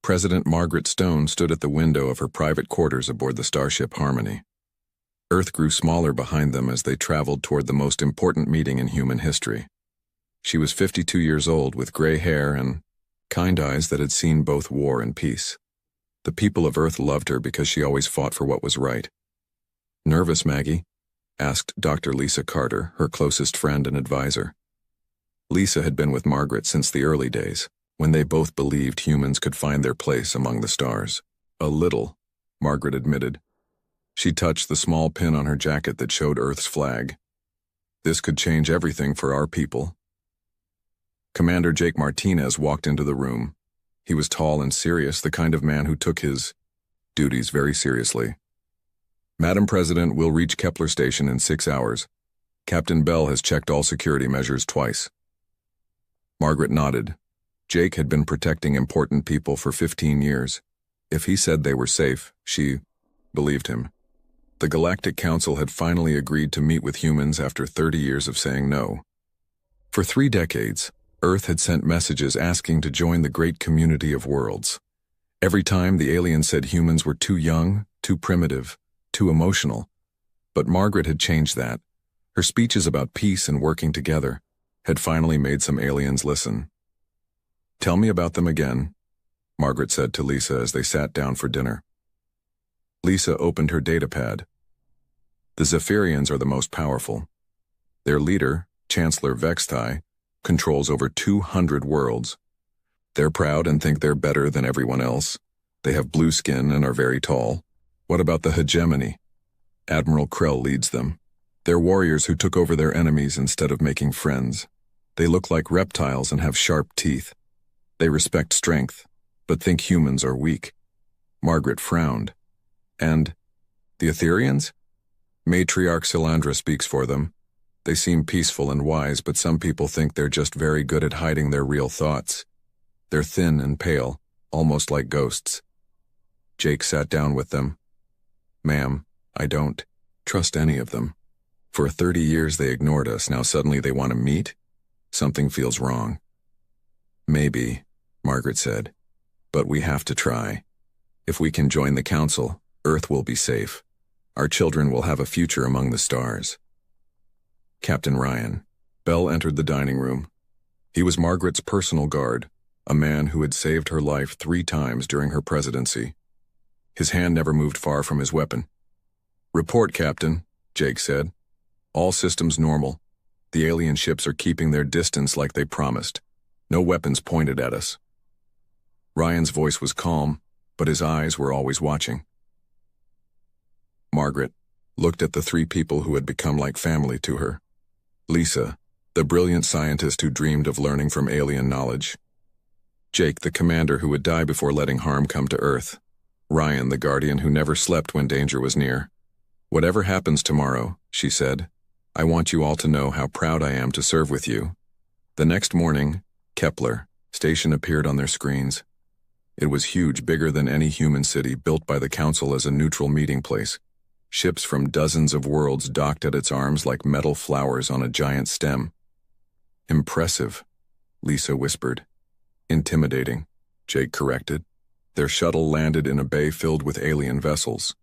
President Margaret Stone stood at the window of her private quarters aboard the starship Harmony. Earth grew smaller behind them as they traveled toward the most important meeting in human history. She was 52 years old with gray hair and kind eyes that had seen both war and peace. The people of Earth loved her because she always fought for what was right. "Nervous, Maggie?" asked Dr. Lisa Carter, her closest friend and advisor. Lisa had been with Margaret since the early days, when they both believed humans could find their place among the stars. "A little," Margaret admitted. She touched the small pin on her jacket that showed Earth's flag. "This could change everything for our people." Commander Jake Martinez walked into the room. He was tall and serious, the kind of man who took his duties very seriously. "Madam President, we'll reach Kepler Station in 6 hours. Captain Bell has checked all security measures twice." Margaret nodded. Jake had been protecting important people for 15 years. If he said they were safe, she believed him. The Galactic Council had finally agreed to meet with humans after 30 years of saying no. For 3 decades, Earth had sent messages asking to join the great community of worlds. Every time the aliens said humans were too young, too primitive, too emotional. But Margaret had changed that. Her speeches about peace and working together had finally made some aliens listen. "Tell me about them again," Margaret said to Lisa as they sat down for dinner. Lisa opened her datapad. "The Zephyrians are the most powerful. Their leader, Chancellor Vextai, controls over 200 worlds. They're proud and think they're better than everyone else. They have blue skin and are very tall. What about the hegemony? Admiral Krell leads them. They're warriors who took over their enemies instead of making friends. They look like reptiles and have sharp teeth. They respect strength, but think humans are weak." Margaret frowned. "And the Etherians?" "Matriarch Silandra speaks for them. They seem peaceful and wise, but some people think they're just very good at hiding their real thoughts. They're thin and pale, almost like ghosts." Jake sat down with them. "Ma'am, I don't trust any of them. For 30 years they ignored us, now suddenly they want to meet? Something feels wrong." "Maybe," Margaret said, "but we have to try. If we can join the Council, Earth will be safe. Our children will have a future among the stars." Captain Ryan. Bell entered the dining room. He was Margaret's personal guard, a man who had saved her life 3 times during her presidency. His hand never moved far from his weapon. "Report, Captain," Jake said. "All systems normal. The alien ships are keeping their distance like they promised. No weapons pointed at us." Ryan's voice was calm, but his eyes were always watching. Margaret looked at the 3 people who had become like family to her. Lisa, the brilliant scientist who dreamed of learning from alien knowledge. Jake, the commander who would die before letting harm come to Earth. Ryan, the guardian who never slept when danger was near. "Whatever happens tomorrow," she said, "I want you all to know how proud I am to serve with you." The next morning, Kepler Station appeared on their screens. It was huge, bigger than any human city, built by the Council as a neutral meeting place. Ships from dozens of worlds docked at its arms like metal flowers on a giant stem. "Impressive," Lisa whispered. "Intimidating," Jake corrected. Their shuttle landed in a bay filled with alien vessels.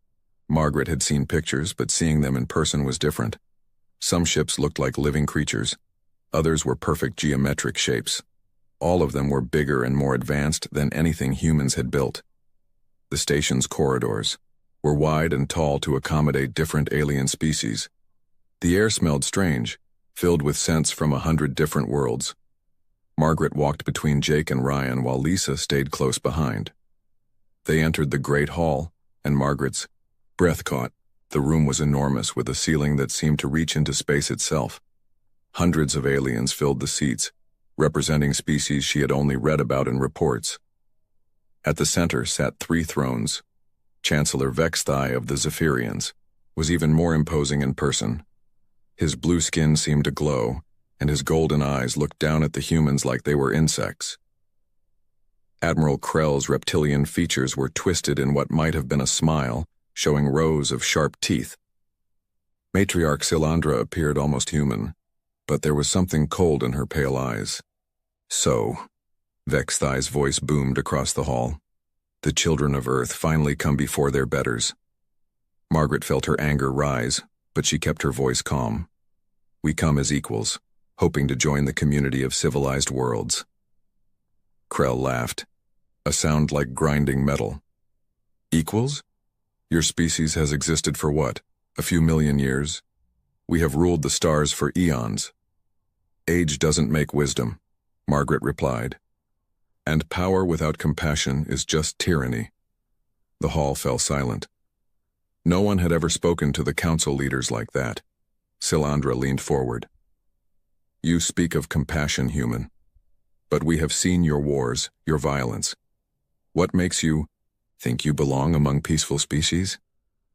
Margaret had seen pictures, but seeing them in person was different. Some ships looked like living creatures. Others were perfect geometric shapes. All of them were bigger and more advanced than anything humans had built. The station's corridors were wide and tall to accommodate different alien species. The air smelled strange, filled with scents from 100 different worlds. Margaret walked between Jake and Ryan while Lisa stayed close behind. They entered the Great Hall, and Margaret's breath caught. The room was enormous, with a ceiling that seemed to reach into space itself. Hundreds of aliens filled the seats, representing species she had only read about in reports. At the center sat 3 thrones. Chancellor Vextai of the Zephyrians was even more imposing in person. His blue skin seemed to glow, and his golden eyes looked down at the humans like they were insects. Admiral Krell's reptilian features were twisted in what might have been a smile, showing rows of sharp teeth. Matriarch Silandra appeared almost human, but there was something cold in her pale eyes. "So," Vexthai's voice boomed across the hall, The children of Earth finally come before their betters. Margaret felt her anger rise, but she kept her voice calm. We come as equals, hoping to join the community of civilized worlds. Krell laughed, a sound like grinding metal. Equals? Your species has existed for what, a few million years? We have ruled the stars for eons. Age doesn't make wisdom, Margaret replied. And power without compassion is just tyranny. The hall fell silent. No one had ever spoken to the council leaders like that. Silandra leaned forward. You speak of compassion, human. But we have seen your wars, your violence. What makes you think you belong among peaceful species?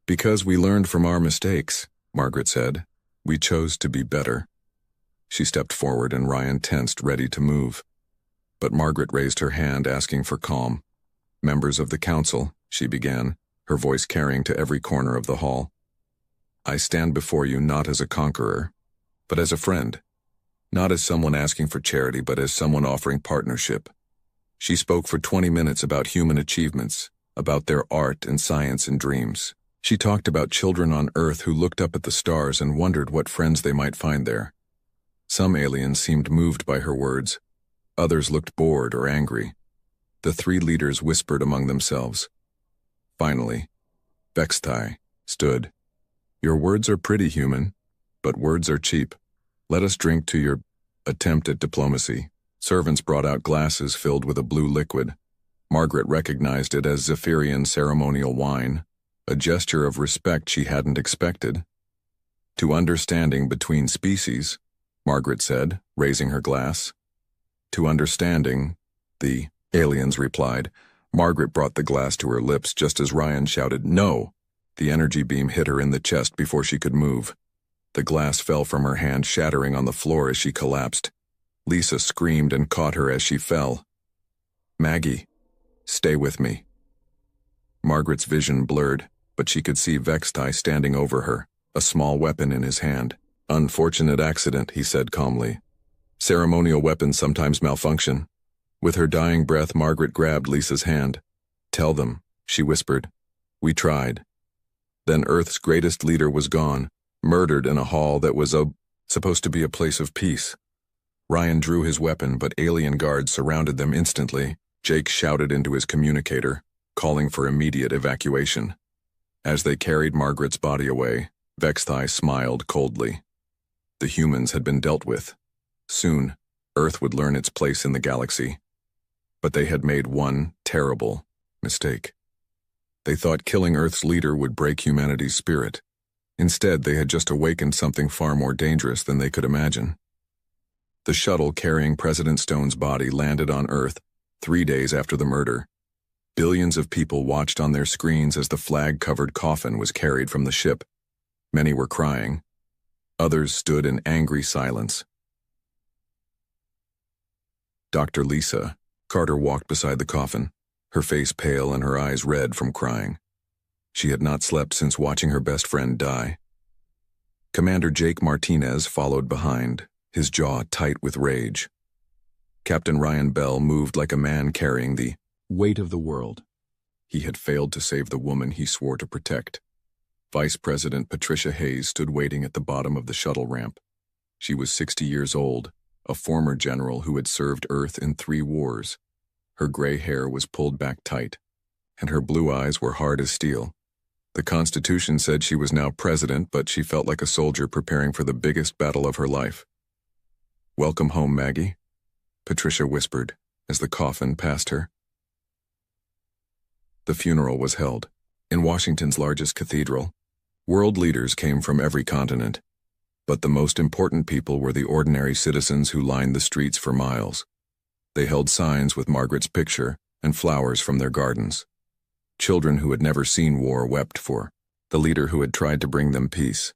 Because we learned from our mistakes, Margaret said. We chose to be better. She stepped forward and Ryan tensed, ready to move. But Margaret raised her hand, asking for calm. Members of the council, she began, her voice carrying to every corner of the hall. I stand before you not as a conqueror, but as a friend. Not as someone asking for charity, but as someone offering partnership. She spoke for 20 minutes about human achievements, about their art and science and dreams. She talked about children on Earth who looked up at the stars and wondered what friends they might find there. Some aliens seemed moved by her words. Others looked bored or angry. The three leaders whispered among themselves. Finally, Vextai stood. Your words are pretty, human, but words are cheap. Let us drink to your attempt at diplomacy. Servants brought out glasses filled with a blue liquid. Margaret recognized it as Zephyrian ceremonial wine, a gesture of respect she hadn't expected. To understanding between species, Margaret said, raising her glass. To understanding, the aliens replied. Margaret brought the glass to her lips just as Ryan shouted, "No!" The energy beam hit her in the chest before she could move. The glass fell from her hand, shattering on the floor as she collapsed. Lisa screamed and caught her as she fell. Maggie, stay with me. Margaret's vision blurred, but she could see Vextai standing over her, a small weapon in his hand. Unfortunate accident, he said calmly. Ceremonial weapons sometimes malfunction. With her dying breath, Margaret grabbed Lisa's hand. Tell them, she whispered. We tried. Then Earth's greatest leader was gone, murdered in a hall that was supposed to be a place of peace. Ryan drew his weapon, but alien guards surrounded them instantly. Jake shouted into his communicator, calling for immediate evacuation. As they carried Margaret's body away, Vextai smiled coldly. The humans had been dealt with. Soon, Earth would learn its place in the galaxy. But they had made one terrible mistake. They thought killing Earth's leader would break humanity's spirit. Instead, they had just awakened something far more dangerous than they could imagine. The shuttle carrying President Stone's body landed on Earth 3 days after the murder. Billions of people watched on their screens as the flag-covered coffin was carried from the ship. Many were crying. Others stood in angry silence. Dr. Lisa, Carter walked beside the coffin, her face pale and her eyes red from crying. She had not slept since watching her best friend die. Commander Jake Martinez followed behind, his jaw tight with rage. Captain Ryan Bell moved like a man carrying the weight of the world. He had failed to save the woman he swore to protect. Vice President Patricia Hayes stood waiting at the bottom of the shuttle ramp. She was 60 years old, a former general who had served Earth in 3 wars. Her gray hair was pulled back tight, and her blue eyes were hard as steel. The Constitution said she was now president, but she felt like a soldier preparing for the biggest battle of her life. Welcome home, Maggie, Patricia whispered as the coffin passed her. The funeral was held in Washington's largest cathedral. World leaders came from every continent, but the most important people were the ordinary citizens who lined the streets for miles. They held signs with Margaret's picture and flowers from their gardens. Children who had never seen war wept for the leader who had tried to bring them peace.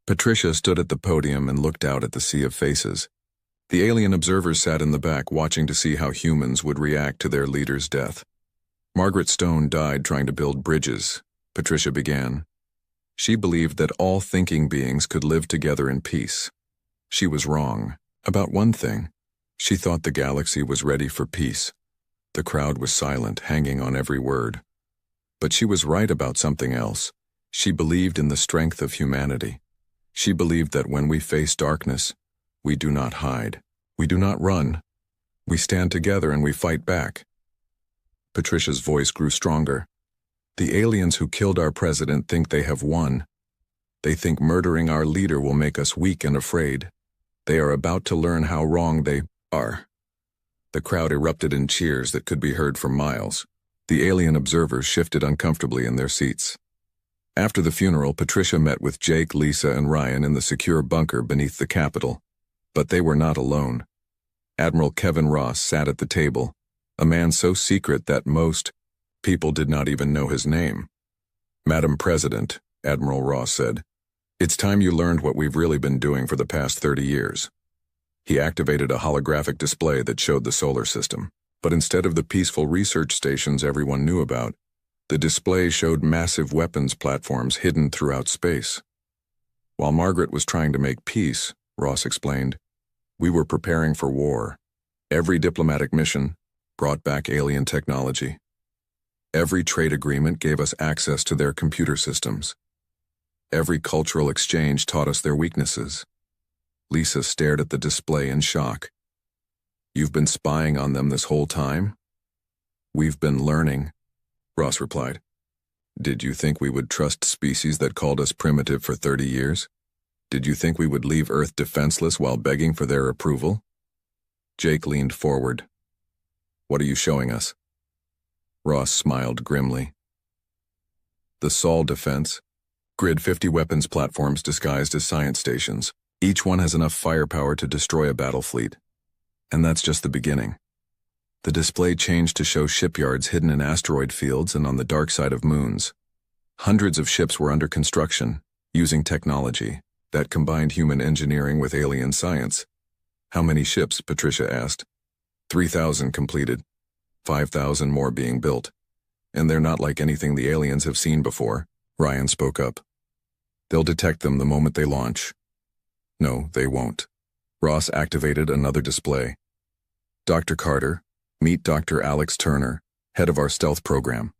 Patricia stood at the podium and looked out at the sea of faces. The alien observers sat in the back, watching to see how humans would react to their leader's death. Margaret Stone died trying to build bridges, Patricia began. She believed that all thinking beings could live together in peace. She was wrong about one thing. She thought the galaxy was ready for peace. The crowd was silent, hanging on every word. But she was right about something else. She believed in the strength of humanity. She believed that when we face darkness, we do not hide. We do not run. We stand together and we fight back. Patricia's voice grew stronger. The aliens who killed our president think they have won. They think murdering our leader will make us weak and afraid. They are about to learn how wrong they are. The crowd erupted in cheers that could be heard for miles. The alien observers shifted uncomfortably in their seats. After the funeral, Patricia met with Jake, Lisa, and Ryan in the secure bunker beneath the Capitol. But they were not alone. Admiral Kevin Ross sat at the table, a man so secret that most people did not even know his name. "Madam President," Admiral Ross said, "it's time you learned what we've really been doing for the past 30 years. He activated a holographic display that showed the solar system, but instead of the peaceful research stations everyone knew about, the display showed massive weapons platforms hidden throughout space. While Margaret was trying to make peace, Ross explained, we were preparing for war. Every diplomatic mission brought back alien technology. Every trade agreement gave us access to their computer systems. Every cultural exchange taught us their weaknesses." Lisa stared at the display in shock. "You've been spying on them this whole time?" "We've been learning," Ross replied. "Did you think we would trust species that called us primitive for 30 years? Did you think we would leave Earth defenseless while begging for their approval?" Jake leaned forward. "What are you showing us?" Ross smiled grimly. "The Sol defense. Grid 50 weapons platforms disguised as science stations. Each one has enough firepower to destroy a battle fleet. And that's just the beginning." The display changed to show shipyards hidden in asteroid fields and on the dark side of moons. Hundreds of ships were under construction, using technology that combined human engineering with alien science. "How many ships?" Patricia asked. 3,000 completed, 5,000 more being built. "And they're not like anything the aliens have seen before," Ryan spoke up. "They'll detect them the moment they launch." "No, they won't." Ross activated another display. "Dr. Carter, meet Dr. Alex Turner, head of our stealth program."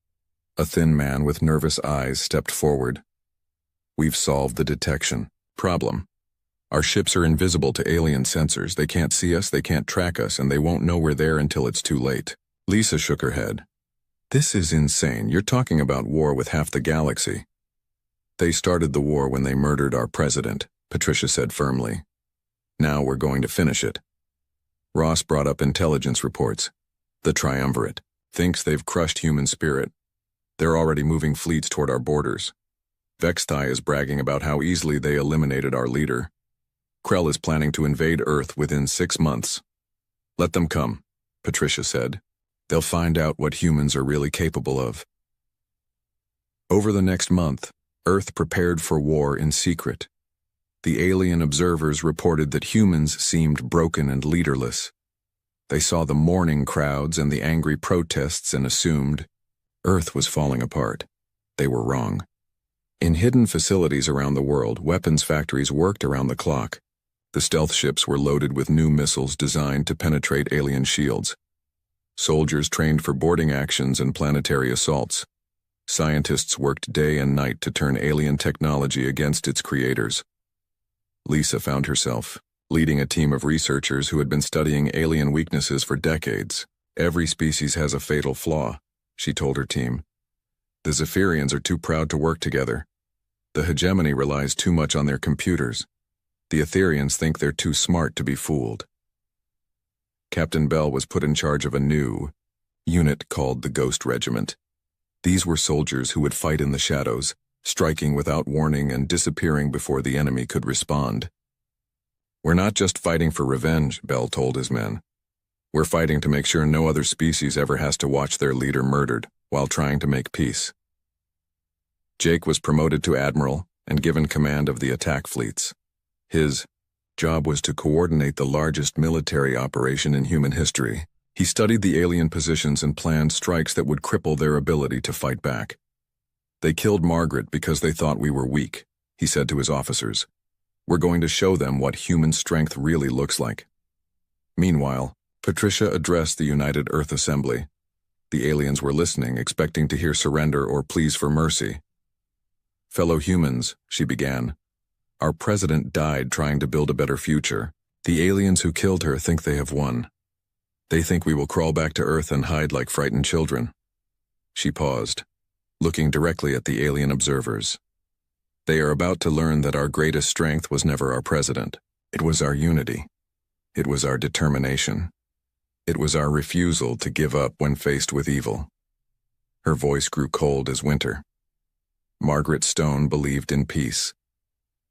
A thin man with nervous eyes stepped forward. "We've solved the detection problem. Our ships are invisible to alien sensors. They can't see us, they can't track us, and they won't know we're there until it's too late." Lisa shook her head. "This is insane. You're talking about war with half the galaxy." "They started the war when they murdered our president," Patricia said firmly. "Now we're going to finish it." Ross brought up intelligence reports. "The Triumvirate thinks they've crushed human spirit. They're already moving fleets toward our borders. Vexthai is bragging about how easily they eliminated our leader. Krell is planning to invade Earth within 6 months. Let them come," Patricia said. "They'll find out what humans are really capable of." Over the next month, Earth prepared for war in secret. The alien observers reported that humans seemed broken and leaderless. They saw the mourning crowds and the angry protests and assumed Earth was falling apart. They were wrong. In hidden facilities around the world, weapons factories worked around the clock. The stealth ships were loaded with new missiles designed to penetrate alien shields. Soldiers trained for boarding actions and planetary assaults. Scientists worked day and night to turn alien technology against its creators. Lisa found herself leading a team of researchers who had been studying alien weaknesses for decades. "Every species has a fatal flaw," she told her team. "The Zephyrians are too proud to work together. The hegemony relies too much on their computers. The Etherians think they're too smart to be fooled." Captain Bell was put in charge of a new unit called the Ghost Regiment. These were soldiers who would fight in the shadows, striking without warning and disappearing before the enemy could respond. "We're not just fighting for revenge," Bell told his men. "We're fighting to make sure no other species ever has to watch their leader murdered while trying to make peace." Jake was promoted to admiral and given command of the attack fleets. His job was to coordinate the largest military operation in human history. He studied the alien positions and planned strikes that would cripple their ability to fight back. "They killed Margaret because they thought we were weak," he said to his officers. "We're going to show them what human strength really looks like." Meanwhile, Patricia addressed the United Earth Assembly. The aliens were listening, expecting to hear surrender or pleas for mercy. "Fellow humans," she began, "our president died trying to build a better future. The aliens who killed her think they have won. They think we will crawl back to Earth and hide like frightened children." She paused, looking directly at the alien observers. "They are about to learn that our greatest strength was never our president. It was our unity. It was our determination. It was our refusal to give up when faced with evil." Her voice grew cold as winter. Margaret Stone believed in peace,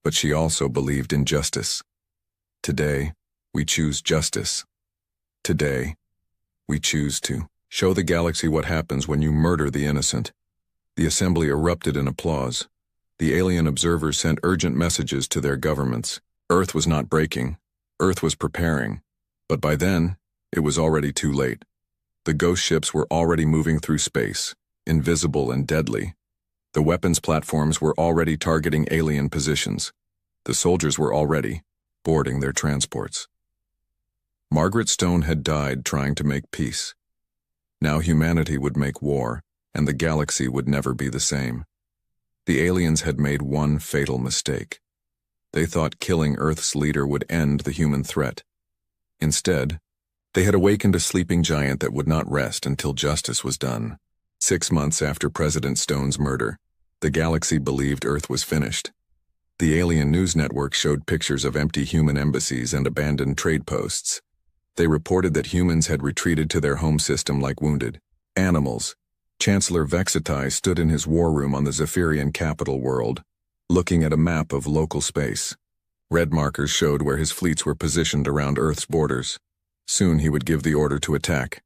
but she also believed in justice. Today, we choose justice. Today, we choose to show the galaxy what happens when you murder the innocent. The assembly erupted in applause. The alien observers sent urgent messages to their governments. Earth was not breaking. Earth was preparing. But by then, it was already too late. The ghost ships were already moving through space, invisible and deadly. The weapons platforms were already targeting alien positions. The soldiers were already boarding their transports. Margaret Stone had died trying to make peace. Now humanity would make war, and the galaxy would never be the same. The aliens had made one fatal mistake. They thought killing Earth's leader would end the human threat. Instead, they had awakened a sleeping giant that would not rest until justice was done. 6 months after President Stone's murder, the galaxy believed Earth was finished. The alien news network showed pictures of empty human embassies and abandoned trade posts. They reported that humans had retreated to their home system like wounded animals. Chancellor Vexatai stood in his war room on the Zephyrian capital world, looking at a map of local space. Red markers showed where his fleets were positioned around Earth's borders. Soon he would give the order to attack.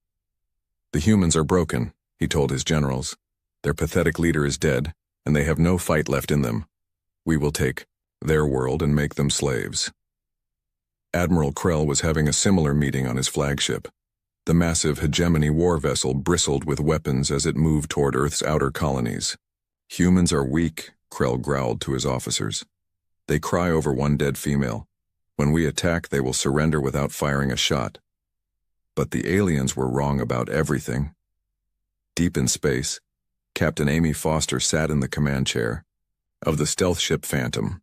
"The humans are broken," he told his generals. "Their pathetic leader is dead, and they have no fight left in them. We will take their world and make them slaves." Admiral Krell was having a similar meeting on his flagship. The massive hegemony war vessel bristled with weapons as it moved toward Earth's outer colonies. "Humans are weak," Krell growled to his officers. "They cry over one dead female. When we attack, they will surrender without firing a shot." But the aliens were wrong about everything. Deep in space, Captain Amy Foster sat in the command chair of the stealth ship Phantom.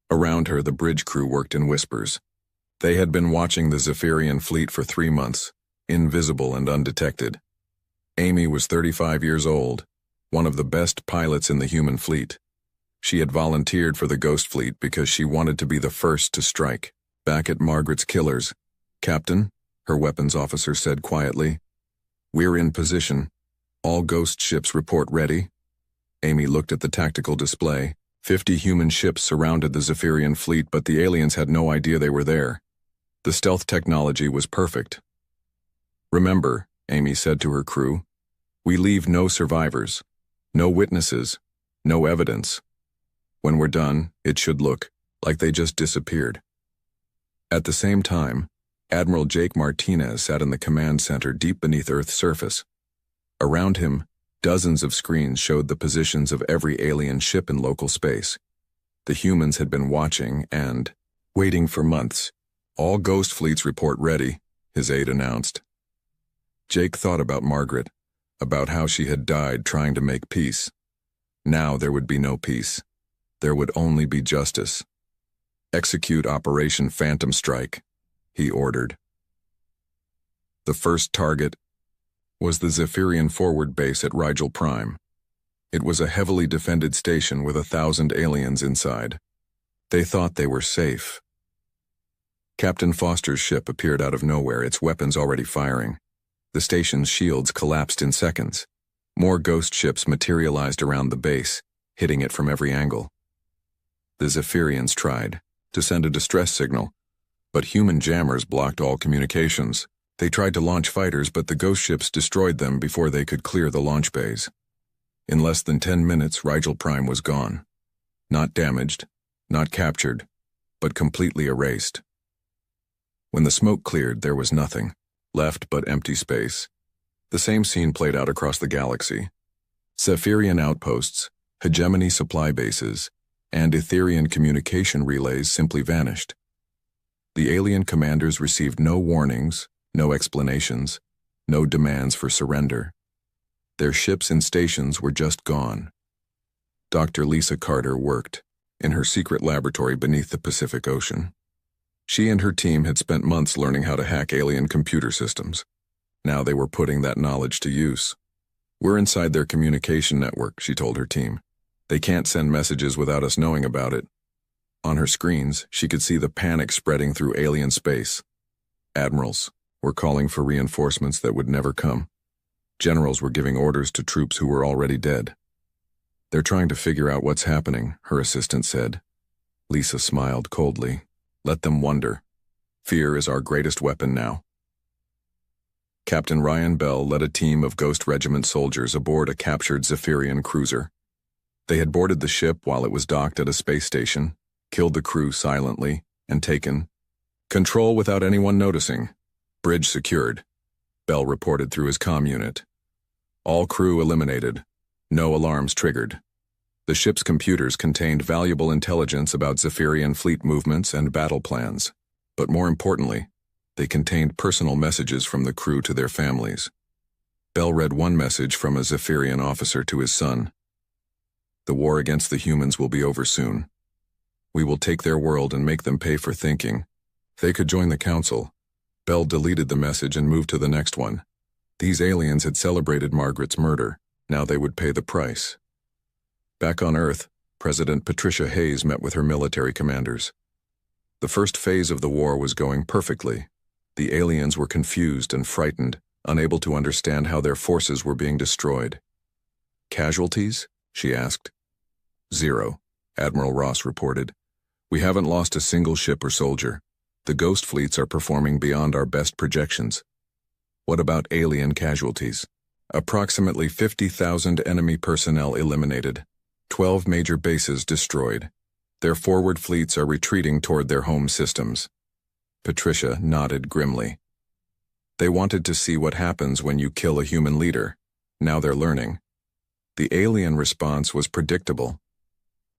Around her, the bridge crew worked in whispers. They had been watching the Zephyrian fleet for 3 months, invisible and undetected. Amy was 35 years old, one of the best pilots in the human fleet. She had volunteered for the Ghost Fleet because she wanted to be the first to strike. Back at Margaret's killers, "Captain," her weapons officer said quietly, "we're in position. All Ghost ships report ready." Amy looked at the tactical display. 50 human ships surrounded the Zephyrian fleet, but the aliens had no idea they were there. The stealth technology was perfect. "Remember," Amy said to her crew, "we leave no survivors, no witnesses, no evidence. When we're done, it should look like they just disappeared." At the same time, Admiral Jake Martinez sat in the command center deep beneath Earth's surface. Around him, dozens of screens showed the positions of every alien ship in local space. The humans had been watching and waiting for months. "All Ghost fleets report ready," his aide announced. Jake thought about Margaret, about how she had died trying to make peace. Now there would be no peace. There would only be justice. "Execute Operation Phantom Strike," he ordered. The first target was the Zephyrian forward base at Rigel Prime. It was a heavily defended station with 1,000 aliens inside. They thought they were safe. Captain Foster's ship appeared out of nowhere, its weapons already firing. The station's shields collapsed in seconds. More ghost ships materialized around the base, hitting it from every angle. The Zephyrians tried to send a distress signal, but human jammers blocked all communications. They tried to launch fighters, but the ghost ships destroyed them before they could clear the launch bays. In less than 10 minutes, Rigel Prime was gone. Not damaged, not captured, but completely erased. When the smoke cleared, there was nothing left but empty space. The same scene played out across the galaxy. Zephyrian outposts, hegemony supply bases, and Etherian communication relays simply vanished. The alien commanders received no warnings, no explanations, no demands for surrender. Their ships and stations were just gone. Dr. Lisa Carter worked in her secret laboratory beneath the Pacific Ocean. She and her team had spent months learning how to hack alien computer systems. Now they were putting that knowledge to use. "We're inside their communication network," she told her team. "They can't send messages without us knowing about it." On her screens, she could see the panic spreading through alien space. Admirals were calling for reinforcements that would never come. Generals were giving orders to troops who were already dead. "They're trying to figure out what's happening," her assistant said. Lisa smiled coldly. "Let them wonder. Fear is our greatest weapon now." Captain Ryan Bell led a team of Ghost Regiment soldiers aboard a captured Zephyrian cruiser. They had boarded the ship while it was docked at a space station, killed the crew silently, and taken control without anyone noticing. "Bridge secured," Bell reported through his comm unit. "All crew eliminated. No alarms triggered." The ship's computers contained valuable intelligence about Zephyrian fleet movements and battle plans, but more importantly, they contained personal messages from the crew to their families. Bell read one message from a Zephyrian officer to his son. "The war against the humans will be over soon. We will take their world and make them pay for thinking. They could join the council." Bell deleted the message and moved to the next one. These aliens had celebrated Margaret's murder. Now they would pay the price. Back on Earth, President Patricia Hayes met with her military commanders. The first phase of the war was going perfectly. The aliens were confused and frightened, unable to understand how their forces were being destroyed. "Casualties?" she asked. "Zero," Admiral Ross reported. "We haven't lost a single ship or soldier. The ghost fleets are performing beyond our best projections." "What about alien casualties?" "Approximately 50,000 enemy personnel eliminated. 12 major bases destroyed. Their forward fleets are retreating toward their home systems." Patricia nodded grimly. "They wanted to see what happens when you kill a human leader. Now they're learning." The alien response was predictable.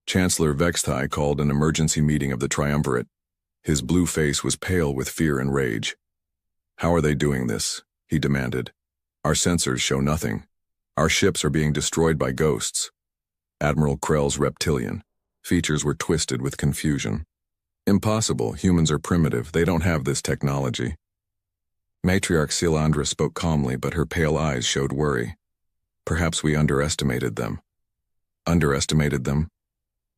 Chancellor Vexthai called an emergency meeting of the Triumvirate. His blue face was pale with fear and rage. "How are they doing this?" he demanded. "Our sensors show nothing. Our ships are being destroyed by ghosts." Admiral Krell's reptilian features were twisted with confusion. "Impossible. Humans are primitive. They don't have this technology." Matriarch Silandra spoke calmly, but her pale eyes showed worry. "Perhaps we underestimated them." "Underestimated them?"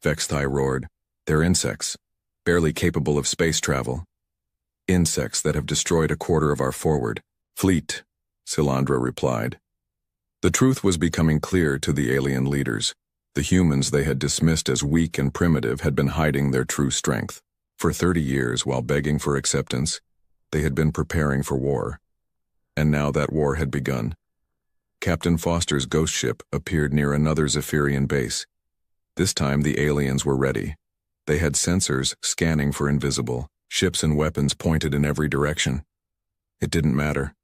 Vexthai roared. "They're insects, barely capable of space travel. Insects that have destroyed a quarter of our forward fleet," Silandra replied. The truth was becoming clear to the alien leaders. The humans they had dismissed as weak and primitive had been hiding their true strength. For 30 years, while begging for acceptance, they had been preparing for war. And now that war had begun. Captain Foster's ghost ship appeared near another Zephyrian base. This time the aliens were ready. They had sensors scanning for invisible ships and weapons pointed in every direction. It didn't matter.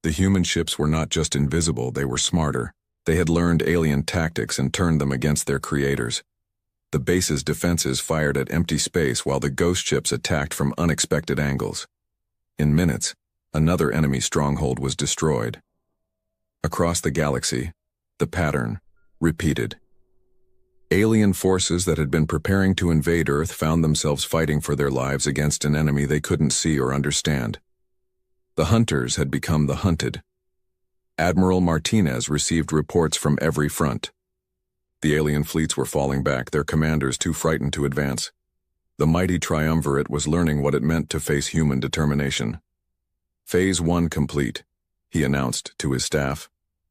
The human ships were not just invisible, they were smarter. They had learned alien tactics and turned them against their creators. The base's defenses fired at empty space while the ghost ships attacked from unexpected angles. In minutes, another enemy stronghold was destroyed. Across the galaxy, the pattern repeated. Alien forces that had been preparing to invade Earth found themselves fighting for their lives against an enemy they couldn't see or understand. The hunters had become the hunted. Admiral Martinez received reports from every front. The alien fleets were falling back, their commanders too frightened to advance. The mighty Triumvirate was learning what it meant to face human determination. "Phase 1 complete," he announced to his staff.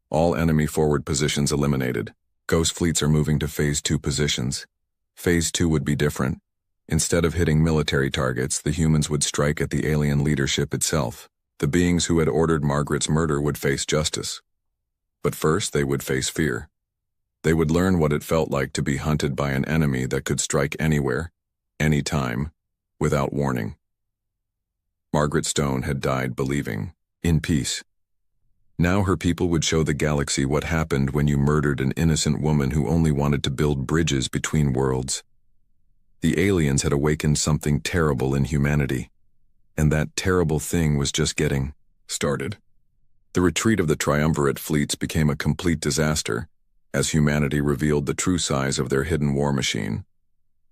"All enemy forward positions eliminated. Ghost fleets are moving to Phase 2 positions. Phase 2 would be different. Instead of hitting military targets, the humans would strike at the alien leadership itself. The beings who had ordered Margaret's murder would face justice. But first, they would face fear. They would learn what it felt like to be hunted by an enemy that could strike anywhere, anytime, without warning." Margaret Stone had died believing in peace. Now her people would show the galaxy what happened when you murdered an innocent woman who only wanted to build bridges between worlds. The aliens had awakened something terrible in humanity, and that terrible thing was just getting started. The retreat of the triumvirate fleets became a complete disaster, as humanity revealed the true size of their hidden war machine.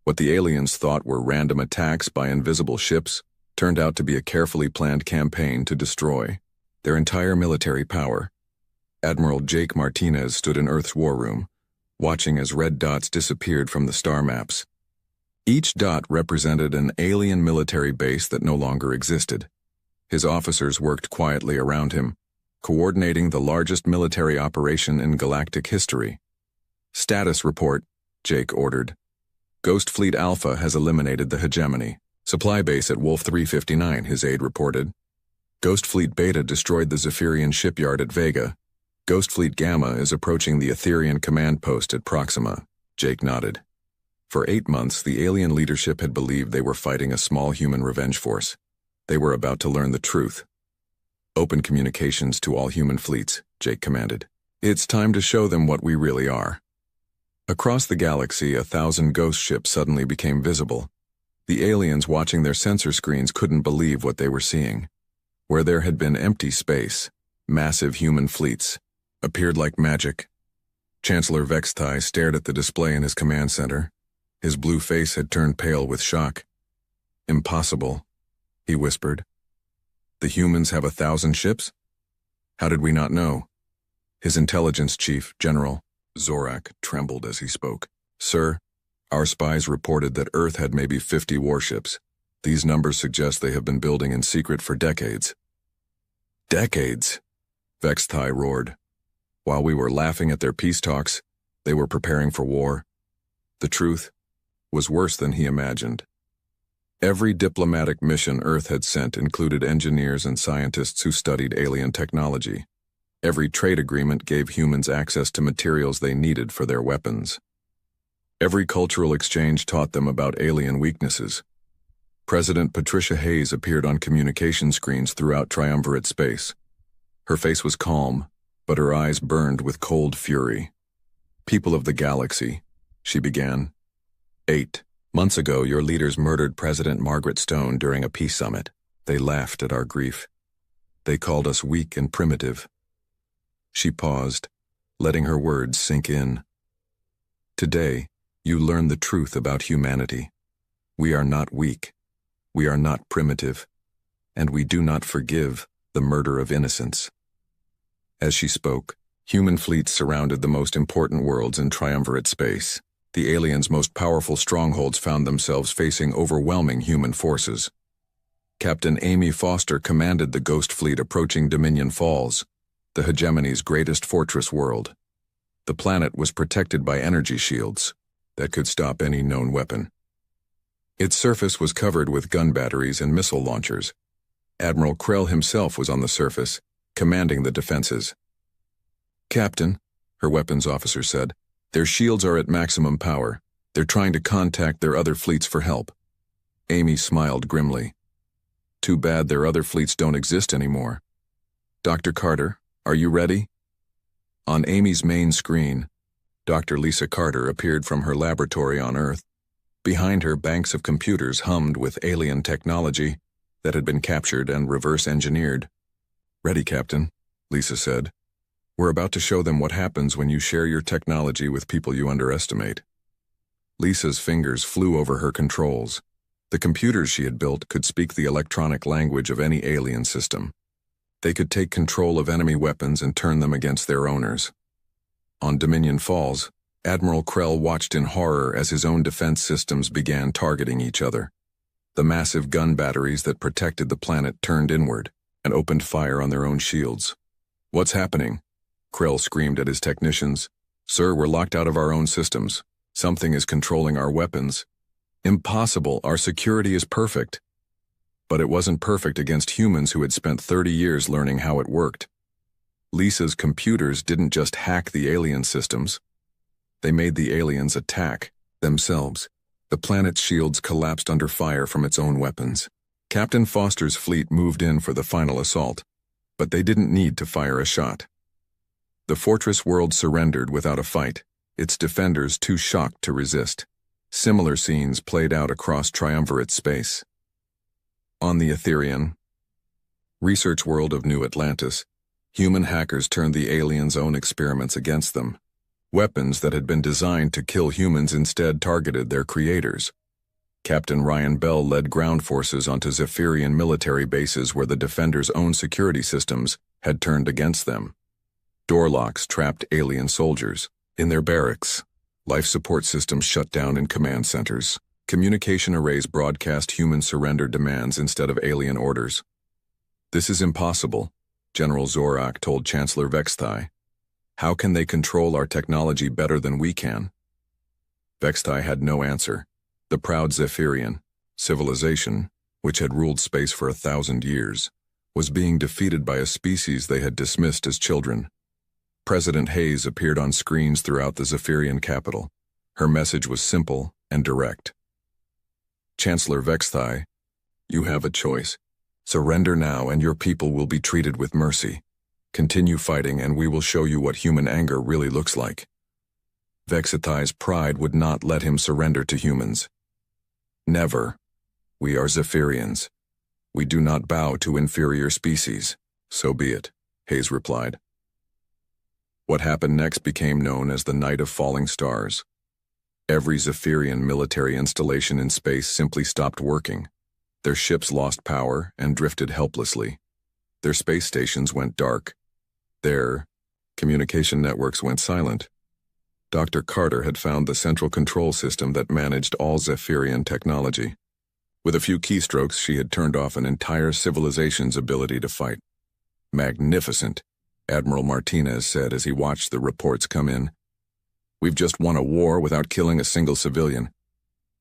What the aliens thought were random attacks by invisible ships turned out to be a carefully planned campaign to destroy their entire military power. Admiral Jake Martinez stood in Earth's war room, watching as red dots disappeared from the star maps. Each dot represented an alien military base that no longer existed. His officers worked quietly around him, coordinating the largest military operation in galactic history. "Status report," Jake ordered. "Ghost Fleet Alpha has eliminated the hegemony. Supply base at Wolf 359, his aide reported. Ghost Fleet Beta destroyed the Zephyrian shipyard at Vega. Ghost Fleet Gamma is approaching the Etherian command post at Proxima." Jake nodded. For 8 months, the alien leadership had believed they were fighting a small human revenge force. They were about to learn the truth. "Open communications to all human fleets," Jake commanded. "It's time to show them what we really are." Across the galaxy, 1,000 ghost ships suddenly became visible. The aliens watching their sensor screens couldn't believe what they were seeing. Where there had been empty space, massive human fleets appeared like magic. Chancellor Vextai stared at the display in his command center. His blue face had turned pale with shock. "Impossible," he whispered. "The humans have 1,000 ships? How did we not know?" His intelligence chief, General Zorak, trembled as he spoke. "Sir, our spies reported that Earth had maybe 50 warships. These numbers suggest they have been building in secret for decades." "Decades?" Vextai roared. "While we were laughing at their peace talks, they were preparing for war." The truth was worse than he imagined. Every diplomatic mission Earth had sent included engineers and scientists who studied alien technology. Every trade agreement gave humans access to materials they needed for their weapons. Every cultural exchange taught them about alien weaknesses. President Patricia Hayes appeared on communication screens throughout triumvirate space. Her face was calm, but her eyes burned with cold fury. "People of the galaxy," she began. 8 months ago, your leaders murdered President Margaret Stone during a peace summit. They laughed at our grief. They called us weak and primitive." She paused, letting her words sink in. "Today, you learn the truth about humanity. We are not weak. We are not primitive. And we do not forgive the murder of innocents." As she spoke, human fleets surrounded the most important worlds in triumvirate space. The aliens' most powerful strongholds found themselves facing overwhelming human forces. Captain Amy Foster commanded the Ghost Fleet approaching Dominion Falls, the hegemony's greatest fortress world. The planet was protected by energy shields that could stop any known weapon. Its surface was covered with gun batteries and missile launchers. Admiral Krell himself was on the surface, commanding the defenses. "Captain," her weapons officer said, "their shields are at maximum power. They're trying to contact their other fleets for help." Amy smiled grimly. "Too bad their other fleets don't exist anymore. Dr. Carter, are you ready?" On Amy's main screen, Dr. Lisa Carter appeared from her laboratory on Earth. Behind her, banks of computers hummed with alien technology that had been captured and reverse-engineered. "Ready, Captain," Lisa said. "We're about to show them what happens when you share your technology with people you underestimate." Lisa's fingers flew over her controls. The computers she had built could speak the electronic language of any alien system. They could take control of enemy weapons and turn them against their owners. On Dominion Falls, Admiral Krell watched in horror as his own defense systems began targeting each other. The massive gun batteries that protected the planet turned inward and opened fire on their own shields. "What's happening?" Krell screamed at his technicians. "Sir, we're locked out of our own systems. Something is controlling our weapons." "Impossible, our security is perfect." But it wasn't perfect against humans who had spent 30 years learning how it worked. Lisa's computers didn't just hack the alien systems. They made the aliens attack themselves. The planet's shields collapsed under fire from its own weapons. Captain Foster's fleet moved in for the final assault, but they didn't need to fire a shot. The fortress world surrendered without a fight, its defenders too shocked to resist. Similar scenes played out across triumvirate space. On the Etherian research world of New Atlantis, Human hackers turned the aliens' own experiments against them. Weapons that had been designed to kill humans instead targeted their creators. Captain Ryan Bell led ground forces onto Zephyrian military bases where the Defenders' own security systems had turned against them. Door locks trapped alien soldiers in their barracks. Life support systems shut down in command centers. Communication arrays broadcast human surrender demands instead of alien orders. "This is impossible," General Zorak told Chancellor Vexthai. "How can they control our technology better than we can?" Vexthai had no answer. The proud Zephyrian civilization, which had ruled space for 1,000 years, was being defeated by a species they had dismissed as children. President Hayes appeared on screens throughout the Zephyrian capital. Her message was simple and direct. "Chancellor Vexthai, you have a choice. Surrender now and your people will be treated with mercy. Continue fighting and we will show you what human anger really looks like." Vexthai's pride would not let him surrender to humans. "Never. We are Zephyrians. We do not bow to inferior species." "So be it," Hayes replied. What happened next became known as the Night of Falling Stars. Every Zephyrian military installation in space simply stopped working. Their ships lost power and drifted helplessly. Their space stations went dark. Their communication networks went silent. Dr. Carter had found the central control system that managed all Zephyrian technology. With a few keystrokes, she had turned off an entire civilization's ability to fight. "Magnificent," Admiral Martinez said as he watched the reports come in. "We've just won a war without killing a single civilian."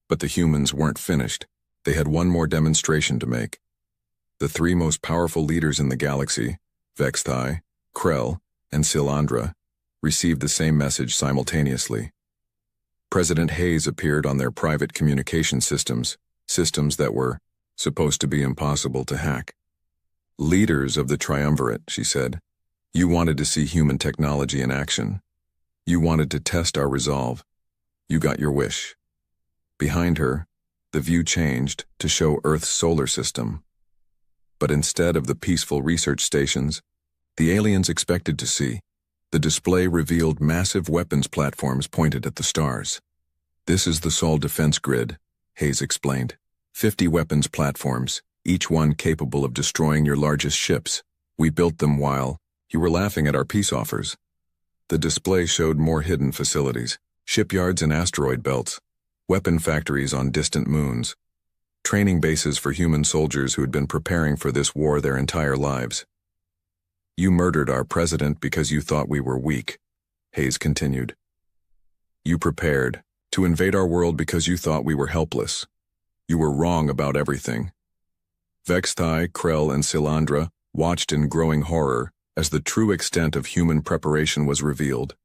But the humans weren't finished. They had one more demonstration to make. The three most powerful leaders in the galaxy, Vexthai, Krell, and Silandra, received the same message simultaneously. President Hayes appeared on their private communication systems that were supposed to be impossible to hack. "Leaders of the Triumvirate," she said, "you wanted to see human technology in action. You wanted to test our resolve. You got your wish." Behind her, the view changed to show Earth's solar system. But instead of the peaceful research stations the aliens expected to see, the display revealed massive weapons platforms pointed at the stars. "This is the Sol defense grid," Hayes explained. 50 weapons platforms, each one capable of destroying your largest ships. We built them while you were laughing at our peace offers. The display showed more hidden facilities, shipyards in asteroid belts, weapon factories on distant moons, training bases for human soldiers who had been preparing for this war their entire lives. "You murdered our president because you thought we were weak," Hayes continued. "You prepared to invade our world because you thought we were helpless. You were wrong about everything." Vexthai, Krell, and Silandra watched in growing horror as the true extent of human preparation was revealed.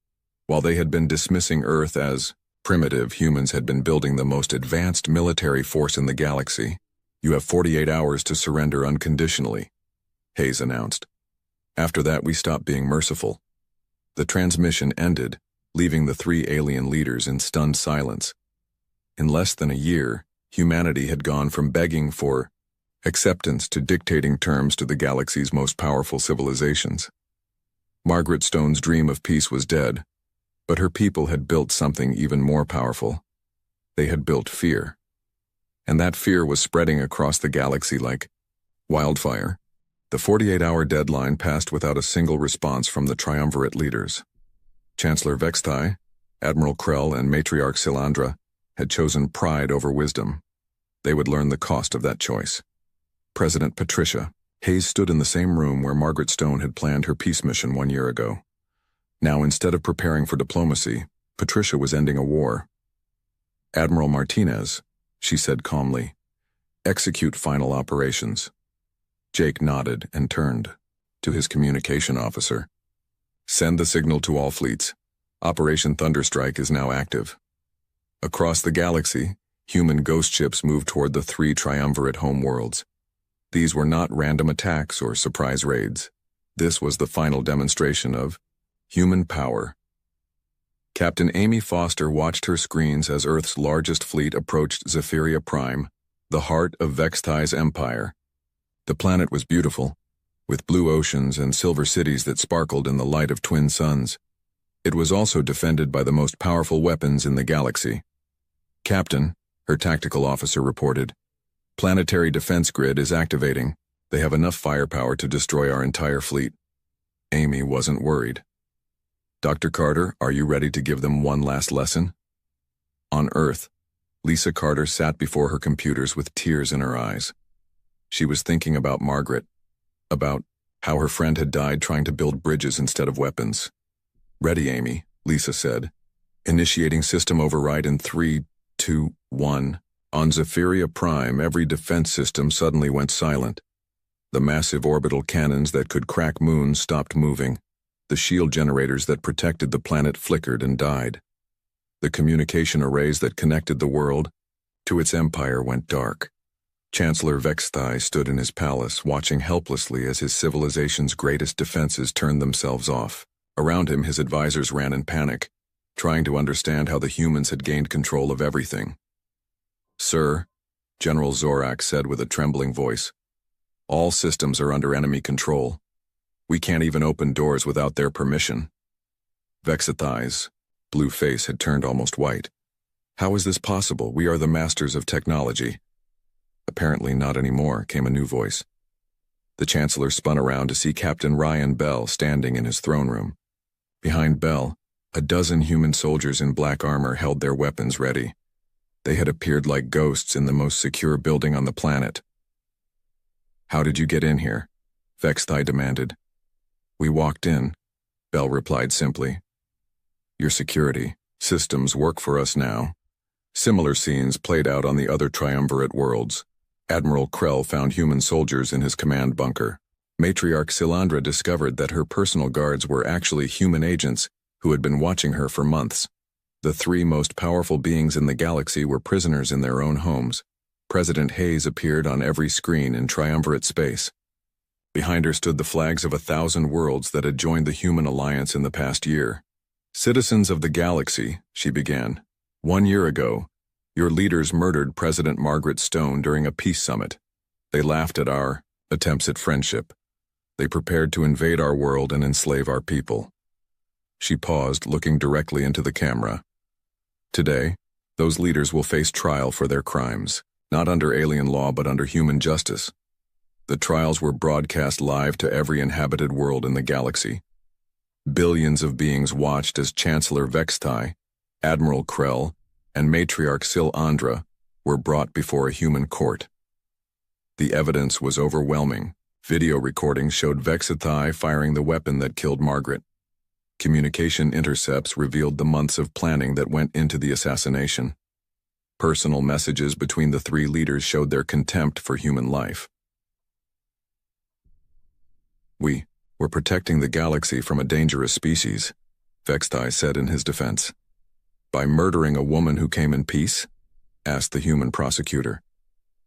While they had been dismissing Earth as primitive, humans had been building the most advanced military force in the galaxy. "You have 48 hours to surrender unconditionally," Hayes announced. "After that, we stopped being merciful." The transmission ended, leaving the three alien leaders in stunned silence. In less than a year, humanity had gone from begging for acceptance to dictating terms to the galaxy's most powerful civilizations. Margaret Stone's dream of peace was dead, but her people had built something even more powerful. They had built fear. And that fear was spreading across the galaxy like wildfire. The 48-hour deadline passed without a single response from the Triumvirate leaders. Chancellor Vexthai, Admiral Krell, and Matriarch Silandra had chosen pride over wisdom. They would learn the cost of that choice. President Patricia. Hayes stood in the same room where Margaret Stone had planned her peace mission 1 year ago. Now, instead of preparing for diplomacy, Patricia was ending a war. "Admiral Martinez," she said calmly, "execute final operations." Jake nodded and turned to his communication officer. "Send the signal to all fleets. Operation Thunderstrike is now active." Across the galaxy, human ghost ships moved toward the 3 Triumvirate homeworlds. These were not random attacks or surprise raids. This was the final demonstration of human power. Captain Amy Foster watched her screens as Earth's largest fleet approached Zephyria Prime, the heart of Vexthai's empire. The planet was beautiful, with blue oceans and silver cities that sparkled in the light of twin suns. It was also defended by the most powerful weapons in the galaxy. "Captain," her tactical officer reported, "planetary defense grid is activating. They have enough firepower to destroy our entire fleet." Amy wasn't worried. "Dr. Carter, are you ready to give them one last lesson?" On Earth, Lisa Carter sat before her computers with tears in her eyes. She was thinking about Margaret, about how her friend had died trying to build bridges instead of weapons. "Ready, Amy," Lisa said. "Initiating system override in 3, 2, 1. On Zephyria Prime, every defense system suddenly went silent. The massive orbital cannons that could crack moons stopped moving. The shield generators that protected the planet flickered and died. The communication arrays that connected the world to its empire went dark." Chancellor Vexthai stood in his palace, watching helplessly as his civilization's greatest defenses turned themselves off. Around him, his advisors ran in panic, trying to understand how the humans had gained control of everything. "Sir," General Zorak said with a trembling voice, "all systems are under enemy control. We can't even open doors without their permission." Vexthai's blue face had turned almost white. "How is this possible? We are the masters of technology." "Apparently not anymore," came a new voice. The Chancellor spun around to see Captain Ryan Bell standing in his throne room. Behind Bell, a dozen human soldiers in black armor held their weapons ready. They had appeared like ghosts in the most secure building on the planet. "How did you get in here?" Vexthai demanded. "We walked in," Bell replied simply. "Your security systems work for us now." Similar scenes played out on the other triumvirate worlds. Admiral Krell found human soldiers in his command bunker. Matriarch Silandra discovered that her personal guards were actually human agents who had been watching her for months. The three most powerful beings in the galaxy were prisoners in their own homes. President Hayes appeared on every screen in triumvirate space. Behind her stood the flags of 1,000 worlds that had joined the human alliance in the past year. "Citizens of the galaxy," she began, "1 year ago, your leaders murdered President Margaret Stone during a peace summit. They laughed at our attempts at friendship. They prepared to invade our world and enslave our people." She paused, looking directly into the camera. "Today, those leaders will face trial for their crimes, not under alien law but under human justice." The trials were broadcast live to every inhabited world in the galaxy. Billions of beings watched as Chancellor Vexthai, Admiral Krell, and Matriarch Silandra were brought before a human court. The evidence was overwhelming. Video recordings showed Vexthai firing the weapon that killed Margaret. Communication intercepts revealed the months of planning that went into the assassination. Personal messages between the three leaders showed their contempt for human life. We're protecting the galaxy from a dangerous species," Vexthai said in his defense. "By murdering a woman who came in peace?" asked the human prosecutor.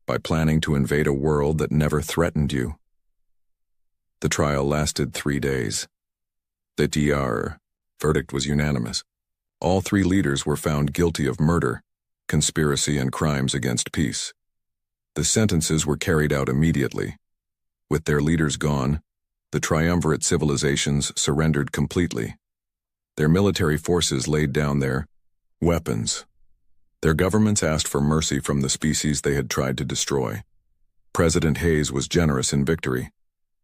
"By planning to invade a world that never threatened you." The trial lasted 3 days. The verdict was unanimous. All three leaders were found guilty of murder, conspiracy, and crimes against peace. The sentences were carried out immediately. With their leaders gone, the triumvirate civilizations surrendered completely. Their military forces laid down their weapons. Their governments asked for mercy from the species they had tried to destroy. President Hayes was generous in victory.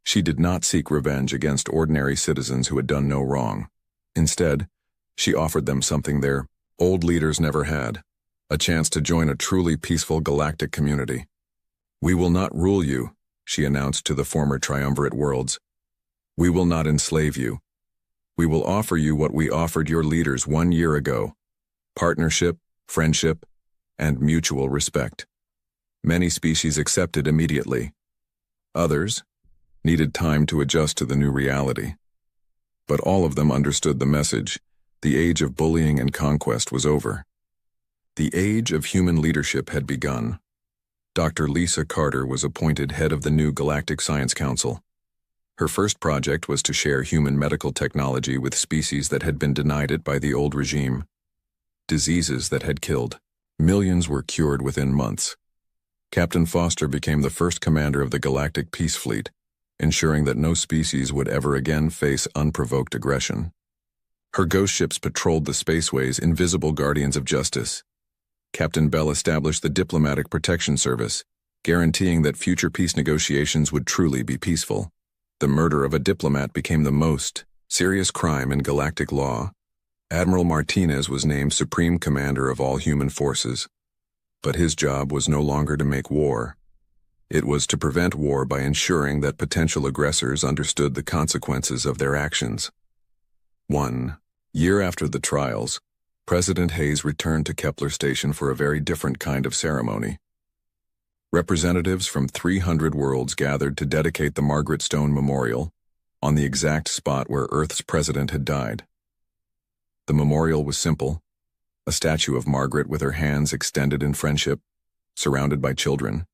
She did not seek revenge against ordinary citizens who had done no wrong. Instead, she offered them something their old leaders never had, a chance to join a truly peaceful galactic community. "We will not rule you," she announced to the former triumvirate worlds. "We will not enslave you. We will offer you what we offered your leaders 1 year ago: partnership, friendship, and mutual respect." Many species accepted immediately. Others needed time to adjust to the new reality. But all of them understood the message: the age of bullying and conquest was over. The age of human leadership had begun. Dr. Lisa Carter was appointed head of the new Galactic Science Council. Her first project was to share human medical technology with species that had been denied it by the old regime. Diseases that had killed millions were cured within months. Captain Foster became the first commander of the Galactic Peace Fleet, ensuring that no species would ever again face unprovoked aggression. Her ghost ships patrolled the spaceways, invisible guardians of justice. Captain Bell established the Diplomatic Protection Service, guaranteeing that future peace negotiations would truly be peaceful. The murder of a diplomat became the most serious crime in galactic law. Admiral Martinez was named Supreme Commander of all human forces. But his job was no longer to make war. It was to prevent war by ensuring that potential aggressors understood the consequences of their actions. 1 year after the trials, President Hayes returned to Kepler Station for a very different kind of ceremony. Representatives from 300 worlds gathered to dedicate the Margaret Stone Memorial on the exact spot where Earth's president had died. The memorial was simple, a statue of Margaret with her hands extended in friendship, surrounded by children,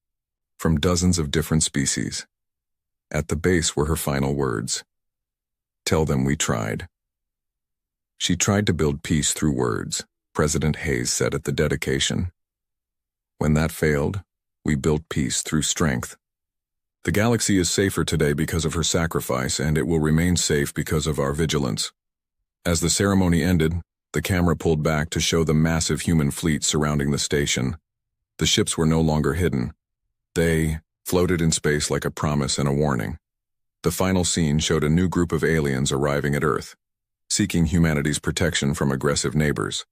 from dozens of different species. At the base were her final words. "Tell them we tried." She tried to build peace through words, President Hayes said at the dedication. When that failed, we built peace through strength. The galaxy is safer today because of her sacrifice, and it will remain safe because of our vigilance. As the ceremony ended, the camera pulled back to show the massive human fleet surrounding the station. The ships were no longer hidden. They floated in space like a promise and a warning. The final scene showed a new group of aliens arriving at Earth, seeking humanity's protection from aggressive neighbors.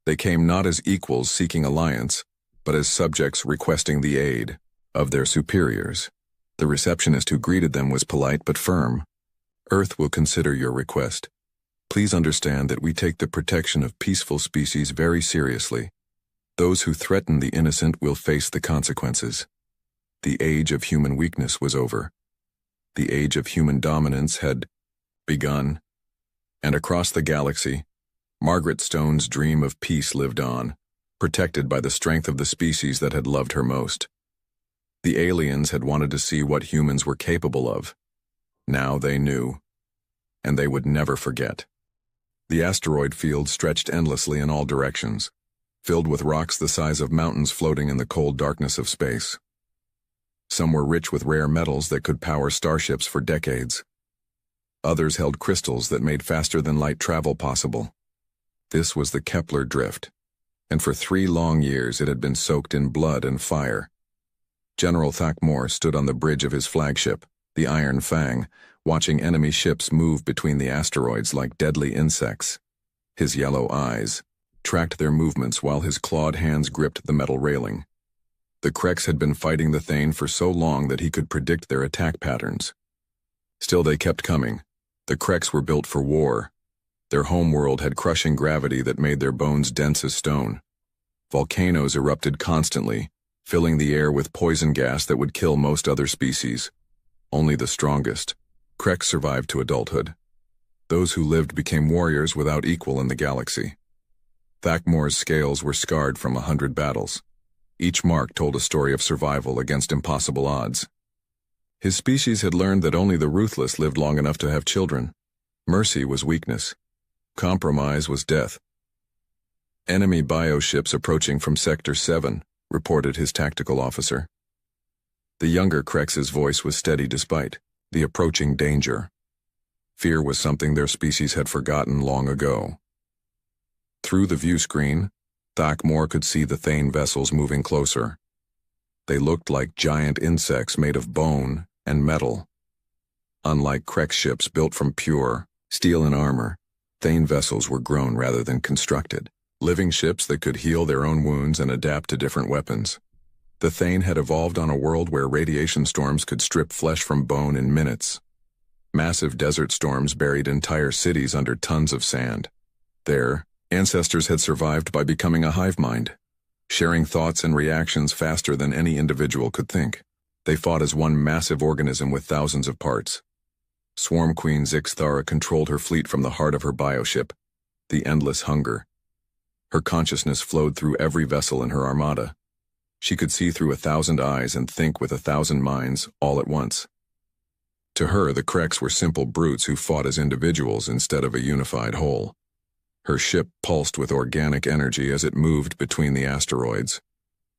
They came not as equals seeking alliance, but as subjects requesting the aid of their superiors. The receptionist who greeted them was polite but firm. "Earth will consider your request. Please understand that we take the protection of peaceful species very seriously. Those who threaten the innocent will face the consequences." The age of human weakness was over. The age of human dominance had begun. And across the galaxy, Margaret Stone's dream of peace lived on, protected by the strength of the species that had loved her most. The aliens had wanted to see what humans were capable of. Now they knew, and they would never forget. The asteroid field stretched endlessly in all directions, filled with rocks the size of mountains floating in the cold darkness of space. Some were rich with rare metals that could power starships for decades. Others held crystals that made faster-than-light travel possible. This was the Kepler drift, and for 3 long years it had been soaked in blood and fire. General Thakmor stood on the bridge of his flagship, the Iron Fang, watching enemy ships move between the asteroids like deadly insects. His yellow eyes tracked their movements while his clawed hands gripped the metal railing. The Kreks had been fighting the Thane for so long that he could predict their attack patterns. Still they kept coming. The Kreks were built for war. Their homeworld had crushing gravity that made their bones dense as stone. Volcanoes erupted constantly, filling the air with poison gas that would kill most other species. Only the strongest Kreks survived to adulthood. Those who lived became warriors without equal in the galaxy. Thakmor's scales were scarred from 100 battles. Each mark told a story of survival against impossible odds. His species had learned that only the ruthless lived long enough to have children. Mercy was weakness. Compromise was death. "Enemy bioships approaching from Sector 7, reported his tactical officer. The younger Krex's voice was steady despite the approaching danger. Fear was something their species had forgotten long ago. Through the view screen, Thakmor could see the Thane vessels moving closer. They looked like giant insects made of bone and metal. Unlike Krex ships built from pure steel and armor, Thane vessels were grown rather than constructed. Living ships that could heal their own wounds and adapt to different weapons. The Thane had evolved on a world where radiation storms could strip flesh from bone in minutes. Massive desert storms buried entire cities under tons of sand. Their ancestors had survived by becoming a hive mind, sharing thoughts and reactions faster than any individual could think. They fought as one massive organism with thousands of parts. Swarm Queen Zixthara controlled her fleet from the heart of her bioship, the Endless Hunger. Her consciousness flowed through every vessel in her armada. She could see through 1,000 eyes and think with 1,000 minds all at once. To her, the Kreks were simple brutes who fought as individuals instead of a unified whole. Her ship pulsed with organic energy as it moved between the asteroids.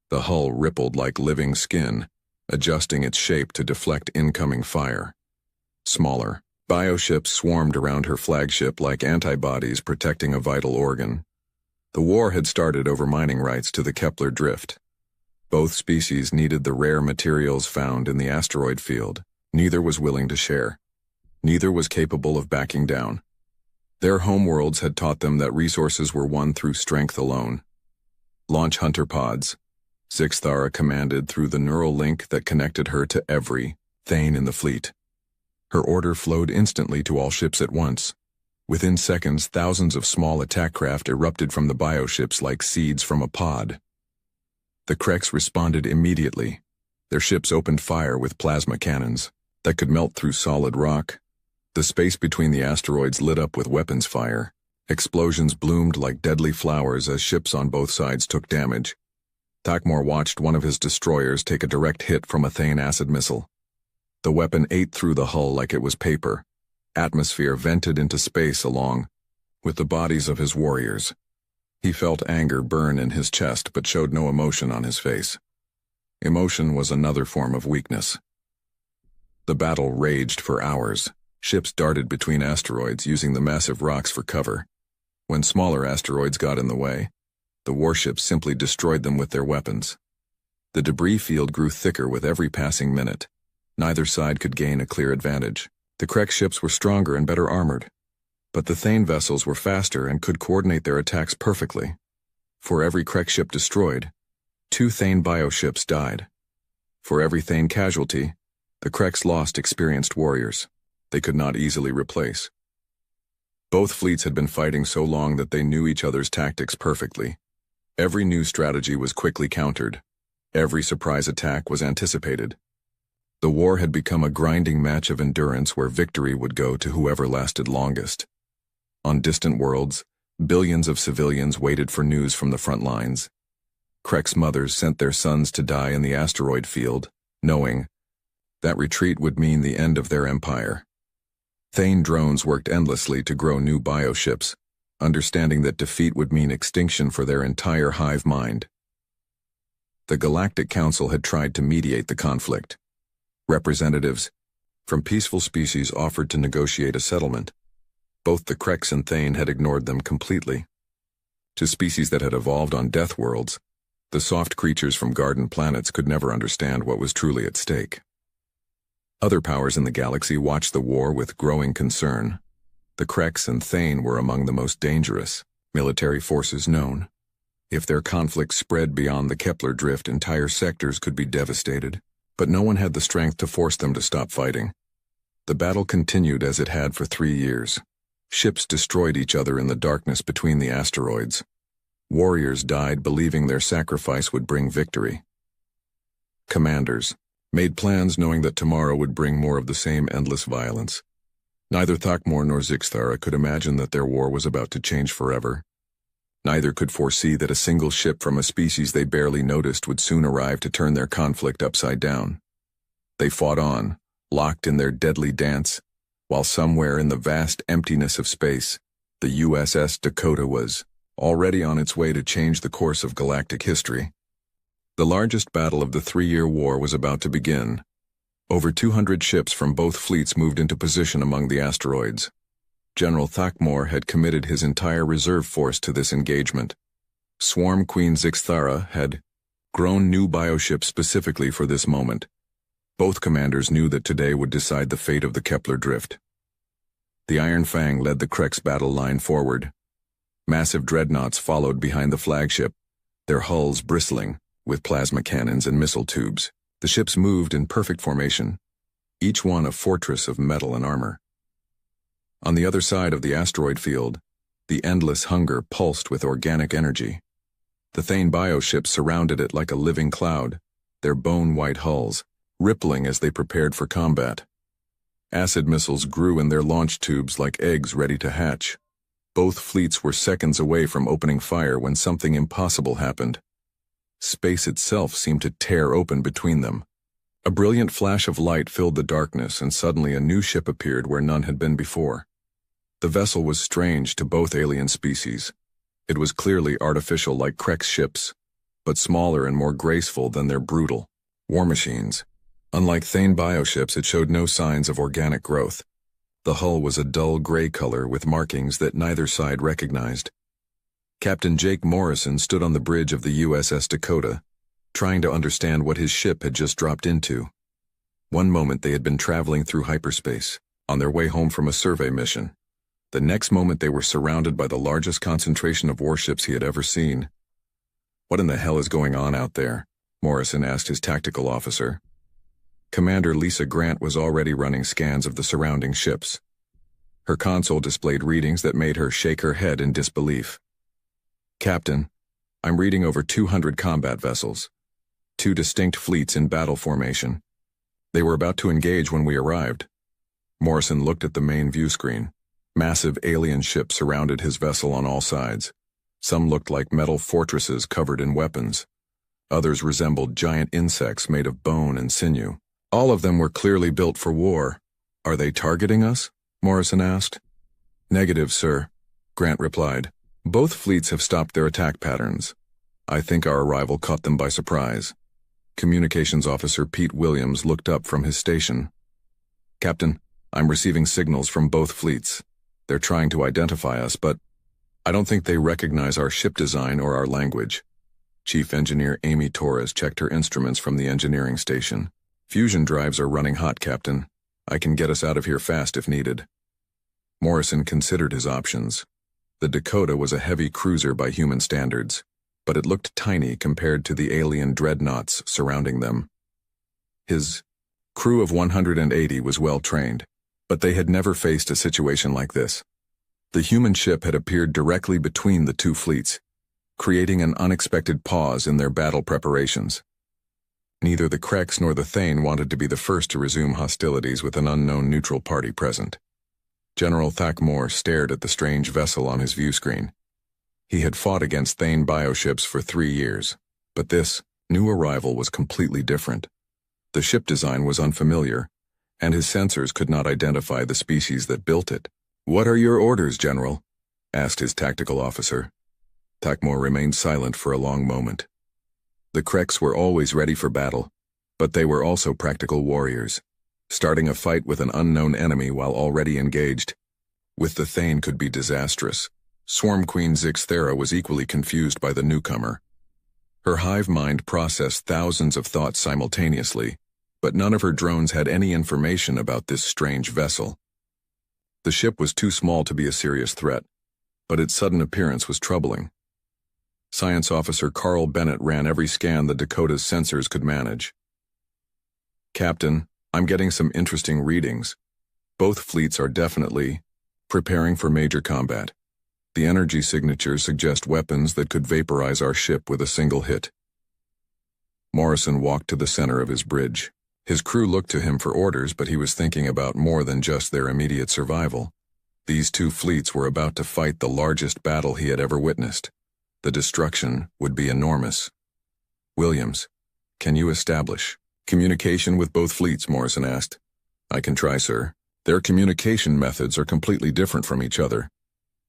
The hull rippled like living skin, adjusting its shape to deflect incoming fire. smaller. Bioships swarmed around her flagship like antibodies protecting a vital organ. The war had started over mining rights to the Kepler drift. Both species needed the rare materials found in the asteroid field. Neither was willing to share. Neither was capable of backing down. Their homeworlds had taught them that resources were won through strength alone. Launch hunter pods. Zixthara commanded through the neural link that connected her to every Thane in the fleet. Her order flowed instantly to all ships at once. Within seconds, thousands of small attack craft erupted from the bioships like seeds from a pod. The Kreks responded immediately. Their ships opened fire with plasma cannons that could melt through solid rock. The space between the asteroids lit up with weapons fire. Explosions bloomed like deadly flowers as ships on both sides took damage. Thakmor watched one of his destroyers take a direct hit from a Thane acid missile. The weapon ate through the hull like it was paper. Atmosphere vented into space along with the bodies of his warriors. He felt anger burn in his chest but showed no emotion on his face. Emotion was another form of weakness. The battle raged for hours. Ships darted between asteroids using the massive rocks for cover. When smaller asteroids got in the way, the warships simply destroyed them with their weapons. The debris field grew thicker with every passing minute. Neither side could gain a clear advantage. The Krek ships were stronger and better armored, but the Thane vessels were faster and could coordinate their attacks perfectly. For every Krek ship destroyed, 2 Thane bioships died. For every Thane casualty, the Kreks lost experienced warriors they could not easily replace. Both fleets had been fighting so long that they knew each other's tactics perfectly. Every new strategy was quickly countered. Every surprise attack was anticipated. The war had become a grinding match of endurance where victory would go to whoever lasted longest. On distant worlds, billions of civilians waited for news from the front lines. Krek's mothers sent their sons to die in the asteroid field, knowing that retreat would mean the end of their empire. Thane drones worked endlessly to grow new bioships, understanding that defeat would mean extinction for their entire hive mind. The Galactic Council had tried to mediate the conflict. Representatives from peaceful species offered to negotiate a settlement. Both the Kreks and Thane had ignored them completely. To species that had evolved on death worlds, the soft creatures from garden planets could never understand what was truly at stake. Other powers in the galaxy watched the war with growing concern. The Kreks and Thane were among the most dangerous military forces known. If their conflict spread beyond the Kepler drift, entire sectors could be devastated. But no one had the strength to force them to stop fighting. The battle continued as it had for 3 years. Ships destroyed each other in the darkness between the asteroids. Warriors died believing their sacrifice would bring victory. Commanders made plans knowing that tomorrow would bring more of the same endless violence. Neither Thakmor nor Zixthara could imagine that their war was about to change forever. Neither could foresee that a single ship from a species they barely noticed would soon arrive to turn their conflict upside down. They fought on, locked in their deadly dance, while somewhere in the vast emptiness of space, the USS Dakota was already on its way to change the course of galactic history. The largest battle of the 3-year war was about to begin. Over 200 ships from both fleets moved into position among the asteroids. General Thakmor had committed his entire reserve force to this engagement. Swarm Queen Zixthara had grown new bioships specifically for this moment. Both commanders knew that today would decide the fate of the Kepler drift. The Iron Fang led the Krek's battle line forward. Massive dreadnoughts followed behind the flagship, their hulls bristling with plasma cannons and missile tubes. The ships moved in perfect formation, each one a fortress of metal and armor. On the other side of the asteroid field, the endless hunger pulsed with organic energy. The Thane bioships surrounded it like a living cloud, their bone-white hulls rippling as they prepared for combat. Acid missiles grew in their launch tubes like eggs ready to hatch. Both fleets were seconds away from opening fire when something impossible happened. Space itself seemed to tear open between them. A brilliant flash of light filled the darkness, and suddenly a new ship appeared where none had been before. The vessel was strange to both alien species. It was clearly artificial like Krek's ships, but smaller and more graceful than their brutal war machines. Unlike Thane bioships, it showed no signs of organic growth. The hull was a dull gray color with markings that neither side recognized. Captain Jake Morrison stood on the bridge of the USS Dakota, trying to understand what his ship had just dropped into. One moment they had been traveling through hyperspace, on their way home from a survey mission. The next moment they were surrounded by the largest concentration of warships he had ever seen. "What in the hell is going on out there?" Morrison asked his tactical officer. Commander Lisa Grant was already running scans of the surrounding ships. Her console displayed readings that made her shake her head in disbelief. "Captain, I'm reading over 200 combat vessels. 2 distinct fleets in battle formation. They were about to engage when we arrived." Morrison looked at the main view screen. Massive alien ships surrounded his vessel on all sides. Some looked like metal fortresses covered in weapons. Others resembled giant insects made of bone and sinew. All of them were clearly built for war. "Are they targeting us?" Morrison asked. "Negative, sir," Grant replied. "Both fleets have stopped their attack patterns. I think our arrival caught them by surprise." Communications Officer Pete Williams looked up from his station. "Captain, I'm receiving signals from both fleets. They're trying to identify us, but I don't think they recognize our ship design or our language." Chief Engineer Amy Torres checked her instruments from the engineering station. "Fusion drives are running hot, Captain. I can get us out of here fast if needed." Morrison considered his options. The Dakota was a heavy cruiser by human standards, but it looked tiny compared to the alien dreadnoughts surrounding them. His crew of 180 was well trained, but they had never faced a situation like this. The human ship had appeared directly between the two fleets, creating an unexpected pause in their battle preparations. Neither the Krex nor the Thane wanted to be the first to resume hostilities with an unknown neutral party present. General Thakmor stared at the strange vessel on his view screen. He had fought against Thane bioships for 3 years, but this new arrival was completely different. The ship design was unfamiliar, and his sensors could not identify the species that built it. "What are your orders, General?" asked his tactical officer. Thakmor remained silent for a long moment. The Krex were always ready for battle, but they were also practical warriors. Starting a fight with an unknown enemy while already engaged with the Thane could be disastrous. Swarm Queen Zixthera was equally confused by the newcomer. Her hive mind processed thousands of thoughts simultaneously, but none of her drones had any information about this strange vessel. The ship was too small to be a serious threat, but its sudden appearance was troubling. Science Officer Carl Bennett ran every scan the Dakota's sensors could manage. "Captain, I'm getting some interesting readings. Both fleets are definitely preparing for major combat. The energy signatures suggest weapons that could vaporize our ship with a single hit." Morrison walked to the center of his bridge. His crew looked to him for orders, but he was thinking about more than just their immediate survival. These two fleets were about to fight the largest battle he had ever witnessed. The destruction would be enormous. "Williams, can you establish communication with both fleets?" Morrison asked. "I can try, sir. Their communication methods are completely different from each other,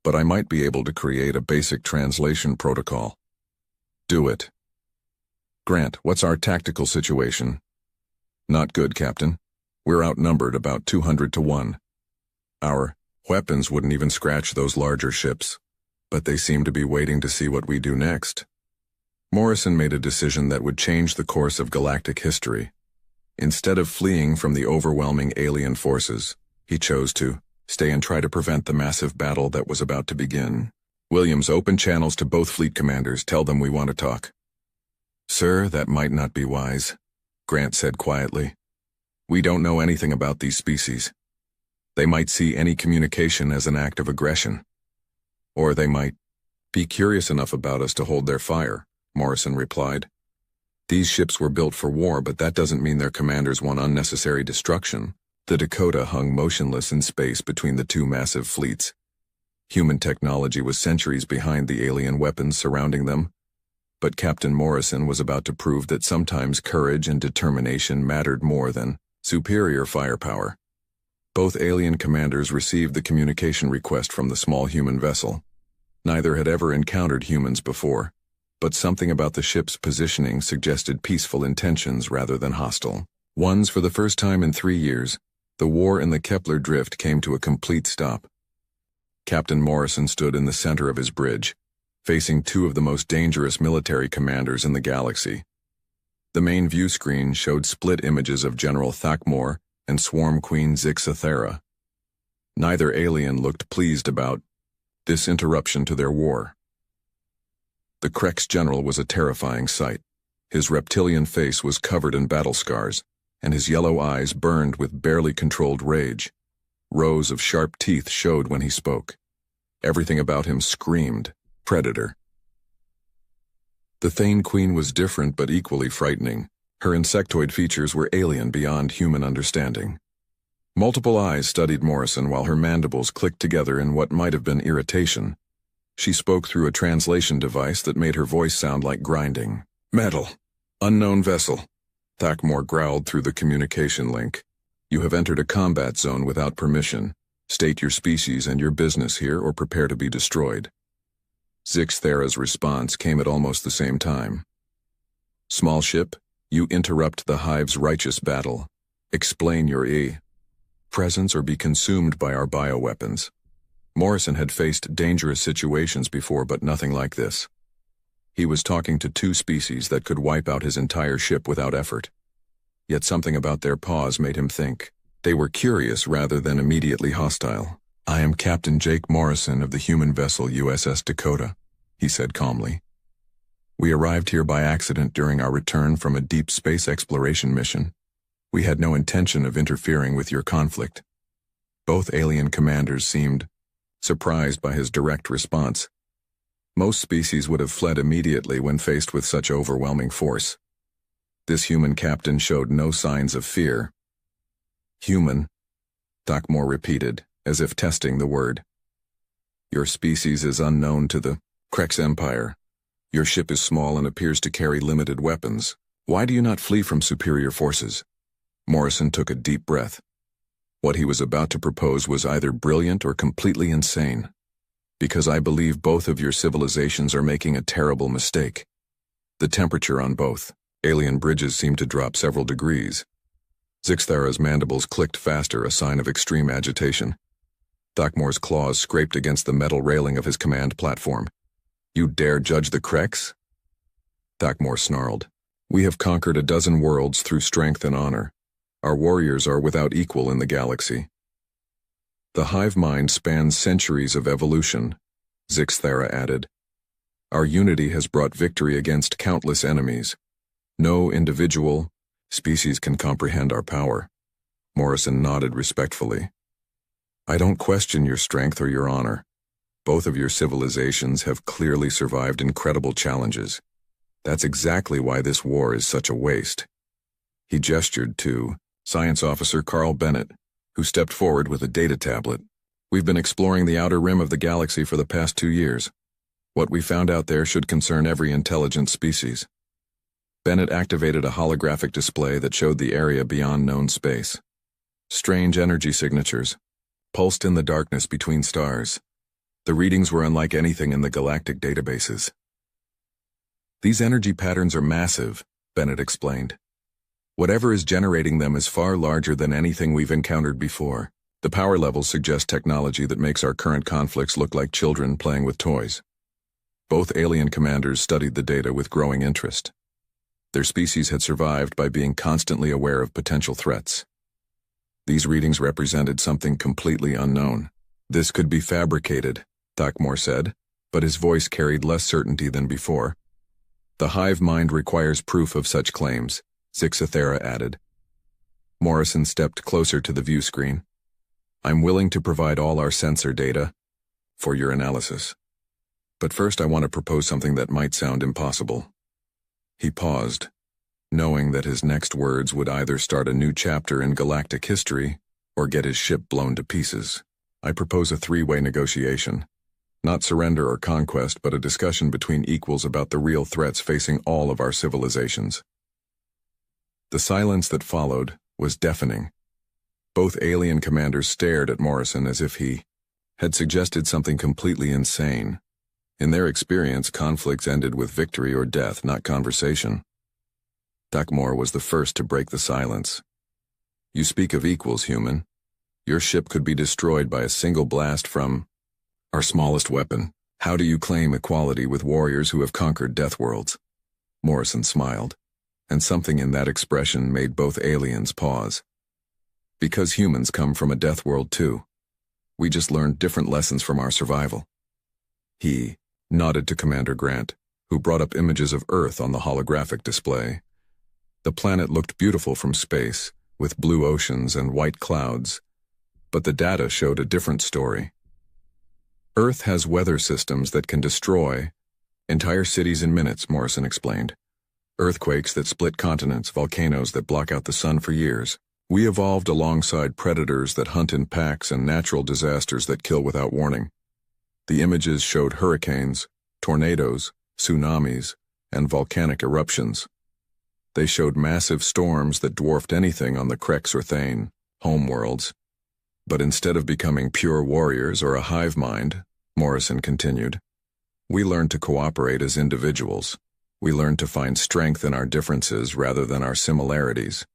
but I might be able to create a basic translation protocol." "Do it." "Grant, what's our tactical situation?" "Not good, Captain. We're outnumbered about 200 to 1. Our weapons wouldn't even scratch those larger ships, but they seem to be waiting to see what we do next." Morrison made a decision that would change the course of galactic history. Instead of fleeing from the overwhelming alien forces, he chose to stay and try to prevent the massive battle that was about to begin. "Williams, open channels to both fleet commanders. Tell them we want to talk." "Sir, that might not be wise," Grant said quietly. "We don't know anything about these species. They might see any communication as an act of aggression. Or they might be curious enough about us to hold their fire," Morrison replied. "These ships were built for war, but that doesn't mean their commanders want unnecessary destruction." The Dakota hung motionless in space between the two massive fleets. Human technology was centuries behind the alien weapons surrounding them, but Captain Morrison was about to prove that sometimes courage and determination mattered more than superior firepower. Both alien commanders received the communication request from the small human vessel. Neither had ever encountered humans before, but something about the ship's positioning suggested peaceful intentions rather than hostile. For the first time in 3 years, the war in the Kepler drift came to a complete stop. Captain Morrison stood in the center of his bridge, facing two of the most dangerous military commanders in the galaxy. The main view screen showed split images of General Thakmor and Swarm Queen Zixathera. Neither alien looked pleased about this interruption to their war. The Krex general was a terrifying sight. His reptilian face was covered in battle scars, and his yellow eyes burned with barely controlled rage. Rows of sharp teeth showed when he spoke. Everything about him screamed, predator. The Thane Queen was different but equally frightening. Her insectoid features were alien beyond human understanding. Multiple eyes studied Morrison while her mandibles clicked together in what might have been irritation. She spoke through a translation device that made her voice sound like grinding. "Metal. Unknown vessel." Thakmor growled through the communication link. "You have entered a combat zone without permission. State your species and your business here or prepare to be destroyed." Zixathera's response came at almost the same time. "Small ship, you interrupt the Hive's righteous battle. Explain your presence or be consumed by our bioweapons." Morrison had faced dangerous situations before, but nothing like this. He was talking to two species that could wipe out his entire ship without effort. Yet something about their pause made him think. They were curious rather than immediately hostile. "I am Captain Jake Morrison of the human vessel USS Dakota," he said calmly. "We arrived here by accident during our return from a deep space exploration mission. We had no intention of interfering with your conflict." Both alien commanders seemed surprised by his direct response. Most species would have fled immediately when faced with such overwhelming force. This human captain showed no signs of fear. "Human," Thakmor repeated, as if testing the word. "Your species is unknown to the Krex Empire. Your ship is small and appears to carry limited weapons. Why do you not flee from superior forces?" Morrison took a deep breath. What he was about to propose was either brilliant or completely insane. "Because I believe both of your civilizations are making a terrible mistake. The temperature on both alien bridges seemed to drop several degrees." Zixathera's mandibles clicked faster, a sign of extreme agitation. Thakmor's claws scraped against the metal railing of his command platform. "You dare judge the Krex?" Thakmor snarled. "We have conquered a dozen worlds through strength and honor. Our warriors are without equal in the galaxy." "The hive mind spans centuries of evolution," Zixathera added. "Our unity has brought victory against countless enemies. No individual species can comprehend our power." Morrison nodded respectfully. "I don't question your strength or your honor. Both of your civilizations have clearly survived incredible challenges. That's exactly why this war is such a waste." He gestured to Science Officer Carl Bennett, who stepped forward with a data tablet. "We've been exploring the outer rim of the galaxy for the past 2 years. What we found out there should concern every intelligent species." Bennett activated a holographic display that showed the area beyond known space. Strange energy signatures, pulsed in the darkness between stars. The readings were unlike anything in the galactic databases. "These energy patterns are massive," Bennett explained. "Whatever is generating them is far larger than anything we've encountered before. The power levels suggest technology that makes our current conflicts look like children playing with toys." Both alien commanders studied the data with growing interest. Their species had survived by being constantly aware of potential threats. These readings represented something completely unknown. "This could be fabricated," Thakmor said, but his voice carried less certainty than before. "The hive mind requires proof of such claims," Zixathera added. Morrison stepped closer to the view screen. "I'm willing to provide all our sensor data for your analysis. But first I want to propose something that might sound impossible." He paused, knowing that his next words would either start a new chapter in galactic history or get his ship blown to pieces. "I propose a 3-way negotiation. Not surrender or conquest, but a discussion between equals about the real threats facing all of our civilizations." The silence that followed was deafening. Both alien commanders stared at Morrison as if he had suggested something completely insane. In their experience, conflicts ended with victory or death, not conversation. Thakmor was the first to break the silence. You speak of equals, human. Your ship could be destroyed by a single blast from our smallest weapon. How do you claim equality with warriors who have conquered death worlds? Morrison smiled, and something in that expression made both aliens pause. Because humans come from a death world too. We just learned different lessons from our survival. He nodded to Commander Grant, who brought up images of Earth on the holographic display. The planet looked beautiful from space, with blue oceans and white clouds, but the data showed a different story. Earth has weather systems that can destroy entire cities in minutes, Morrison explained. Earthquakes that split continents, volcanoes that block out the sun for years. We evolved alongside predators that hunt in packs and natural disasters that kill without warning. The images showed hurricanes, tornadoes, tsunamis, and volcanic eruptions. They showed massive storms that dwarfed anything on the Krex or Thane, homeworlds. But instead of becoming pure warriors or a hive mind, Morrison continued, we learned to cooperate as individuals. We learned to find strength in our differences rather than our similarities.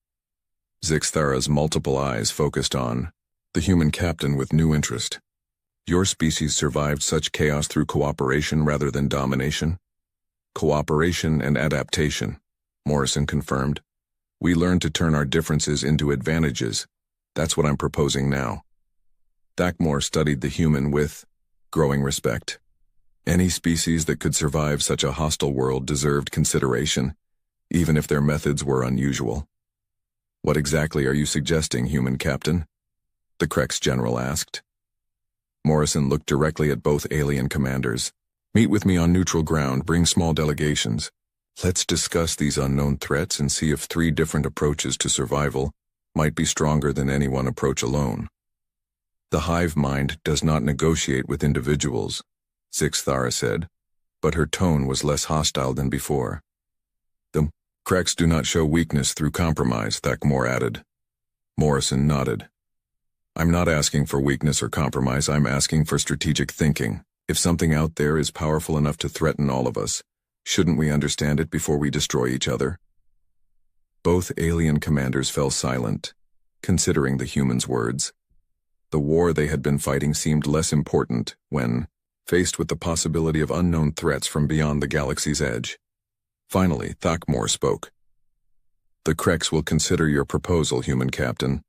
Zixthara's multiple eyes focused on the human captain with new interest. Your species survived such chaos through cooperation rather than domination? Cooperation and adaptation, Morrison confirmed. We learned to turn our differences into advantages. That's what I'm proposing now. Thakmor studied the human with growing respect. Any species that could survive such a hostile world deserved consideration, even if their methods were unusual. What exactly are you suggesting, human captain? The Krex general asked. Morrison looked directly at both alien commanders. Meet with me on neutral ground, bring small delegations. Let's discuss these unknown threats and see if 3 different approaches to survival might be stronger than any one approach alone. The hive mind does not negotiate with individuals, Zixthara said, but her tone was less hostile than before. The Krex do not show weakness through compromise, Thakmor added. Morrison nodded. I'm not asking for weakness or compromise, I'm asking for strategic thinking. If something out there is powerful enough to threaten all of us, shouldn't we understand it before we destroy each other? Both alien commanders fell silent, considering the humans' words. The war they had been fighting seemed less important when faced with the possibility of unknown threats from beyond the galaxy's edge. Finally, Thakmor spoke. The Krex will consider your proposal, human captain,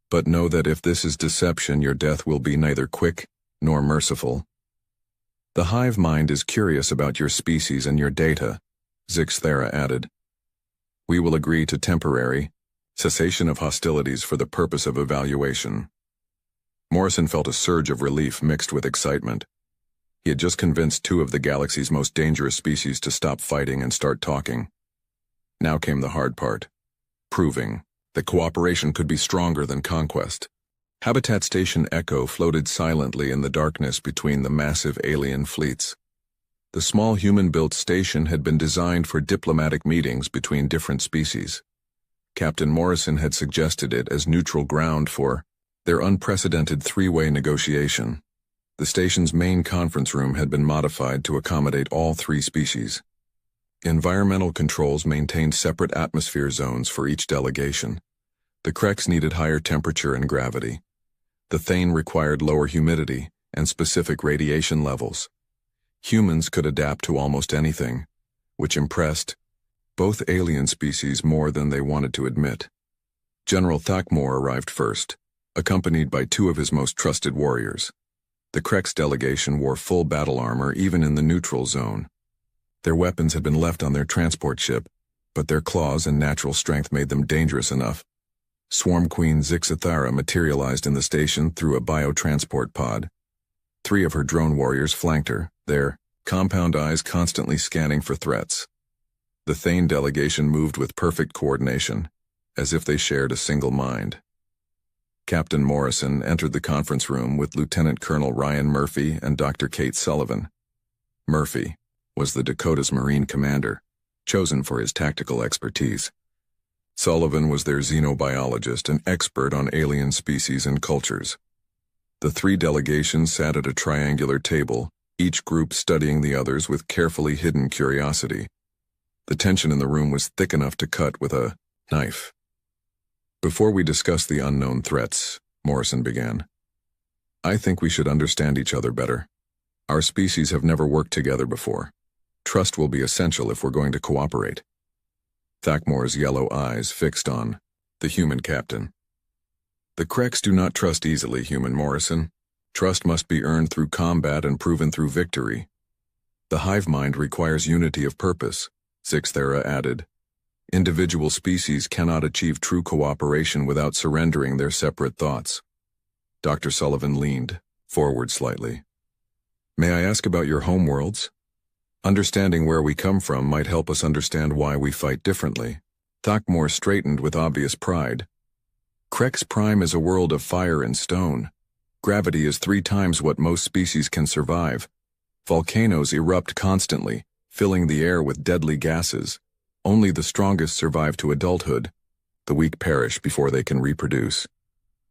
but know that if this is deception, your death will be neither quick nor merciful. The hive mind is curious about your species and your data, Zixthara added. We will agree to temporary cessation of hostilities for the purpose of evaluation. Morrison felt a surge of relief mixed with excitement. He had just convinced 2 of the galaxy's most dangerous species to stop fighting and start talking. Now came the hard part, proving that cooperation could be stronger than conquest. Habitat Station Echo floated silently in the darkness between the massive alien fleets. The small human-built station had been designed for diplomatic meetings between different species. Captain Morrison had suggested it as neutral ground for their unprecedented 3-way negotiation. The station's main conference room had been modified to accommodate all 3 species. Environmental controls maintained separate atmosphere zones for each delegation. The Krex needed higher temperature and gravity. The Thane required lower humidity and specific radiation levels. Humans could adapt to almost anything, which impressed both alien species more than they wanted to admit. General Thakmor arrived first, accompanied by 2 of his most trusted warriors. The Krex delegation wore full battle armor even in the neutral zone. Their weapons had been left on their transport ship, but their claws and natural strength made them dangerous enough. Swarm Queen Zixthara materialized in the station through a biotransport pod. 3 of her drone warriors flanked her, their compound eyes constantly scanning for threats. The Thane delegation moved with perfect coordination, as if they shared a single mind. Captain Morrison entered the conference room with Lieutenant Colonel Ryan Murphy and Dr. Kate Sullivan. Murphy was the Dakota's Marine commander, chosen for his tactical expertise. Sullivan was their xenobiologist and expert on alien species and cultures. The 3 delegations sat at a triangular table, each group studying the others with carefully hidden curiosity. The tension in the room was thick enough to cut with a knife. Before we discuss the unknown threats, Morrison began, I think we should understand each other better. Our species have never worked together before. Trust will be essential if we're going to cooperate. Thakmore's yellow eyes fixed on the human captain. The Kreks do not trust easily, human Morrison. Trust must be earned through combat and proven through victory. The hive mind requires unity of purpose, Sixthera added. Individual species cannot achieve true cooperation without surrendering their separate thoughts. Dr. Sullivan leaned forward slightly. May I ask about your homeworlds? Understanding where we come from might help us understand why we fight differently. Thakmore straightened with obvious pride. Krex Prime is a world of fire and stone. Gravity is 3 times what most species can survive. Volcanoes erupt constantly, filling the air with deadly gases. Only the strongest survive to adulthood. The weak perish before they can reproduce.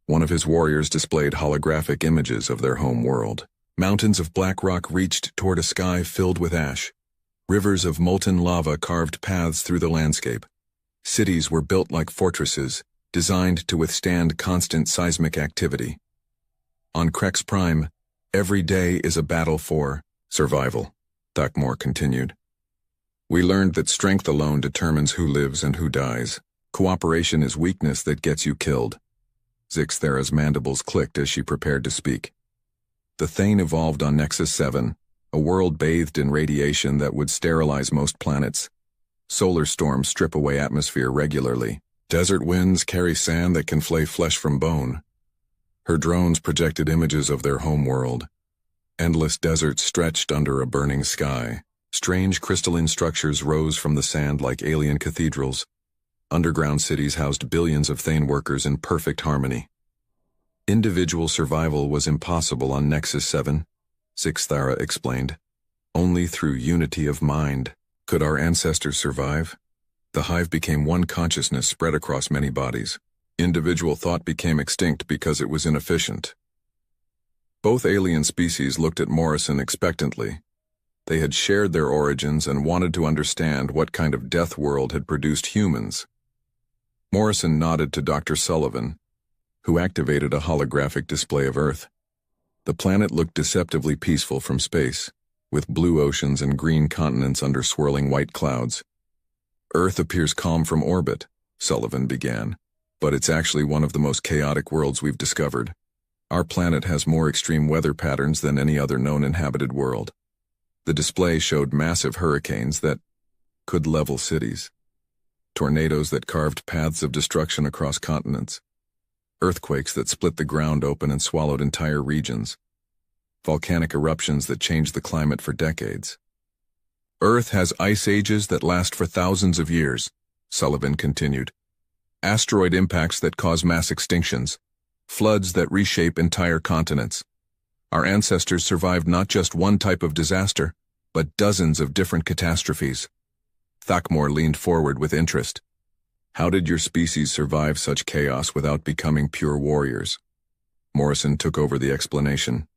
One of his warriors displayed holographic images of their home world. Mountains of black rock reached toward a sky filled with ash. Rivers of molten lava carved paths through the landscape. Cities were built like fortresses, designed to withstand constant seismic activity. On Krex Prime, every day is a battle for survival, Thakmore continued. We learned that strength alone determines who lives and who dies. Cooperation is weakness that gets you killed. Zixthera's mandibles clicked as she prepared to speak. The Thane evolved on Nexus 7, a world bathed in radiation that would sterilize most planets. Solar storms strip away atmosphere regularly. Desert winds carry sand that can flay flesh from bone. Her drones projected images of their home world. Endless deserts stretched under a burning sky. Strange crystalline structures rose from the sand like alien cathedrals. Underground cities housed billions of Thane workers in perfect harmony. Individual survival was impossible on Nexus 7, Sixthera explained. Only through unity of mind could our ancestors survive. The hive became one consciousness spread across many bodies. Individual thought became extinct because it was inefficient. Both alien species looked at Morrison expectantly. They had shared their origins and wanted to understand what kind of death world had produced humans. Morrison nodded to Dr. Sullivan, who activated a holographic display of Earth. The planet looked deceptively peaceful from space, with blue oceans and green continents under swirling white clouds. Earth appears calm from orbit, Sullivan began, but it's actually one of the most chaotic worlds we've discovered. Our planet has more extreme weather patterns than any other known inhabited world. The display showed massive hurricanes that could level cities, tornadoes that carved paths of destruction across continents, earthquakes that split the ground open and swallowed entire regions, volcanic eruptions that changed the climate for decades. Earth has ice ages that last for thousands of years, Sullivan continued. Asteroid impacts that cause mass extinctions, floods that reshape entire continents. Our ancestors survived not just one type of disaster, but dozens of different catastrophes. Thakmore leaned forward with interest. How did your species survive such chaos without becoming pure warriors? Morrison took over the explanation.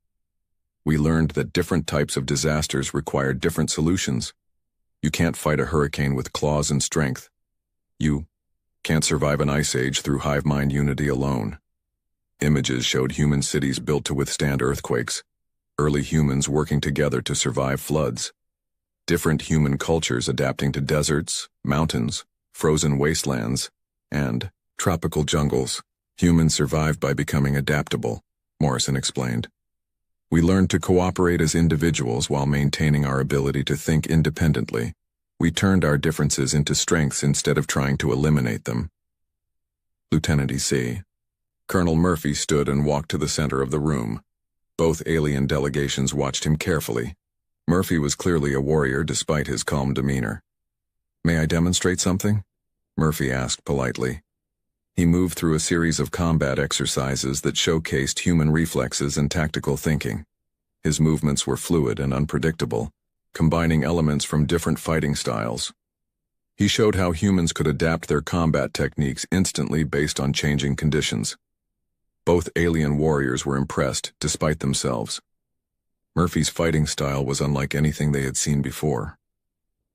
We learned that different types of disasters required different solutions. You can't fight a hurricane with claws and strength. You can't survive an ice age through hive mind unity alone. Images showed human cities built to withstand earthquakes, early humans working together to survive floods, different human cultures adapting to deserts, mountains, frozen wastelands, and tropical jungles. Humans survived by becoming adaptable, Morrison explained. We learned to cooperate as individuals while maintaining our ability to think independently. We turned our differences into strengths instead of trying to eliminate them. Lieutenant EC. Colonel Murphy stood and walked to the center of the room. Both alien delegations watched him carefully. Murphy was clearly a warrior despite his calm demeanor. May I demonstrate something? Murphy asked politely. He moved through a series of combat exercises that showcased human reflexes and tactical thinking. His movements were fluid and unpredictable, combining elements from different fighting styles. He showed how humans could adapt their combat techniques instantly based on changing conditions. Both alien warriors were impressed, despite themselves. Murphy's fighting style was unlike anything they had seen before.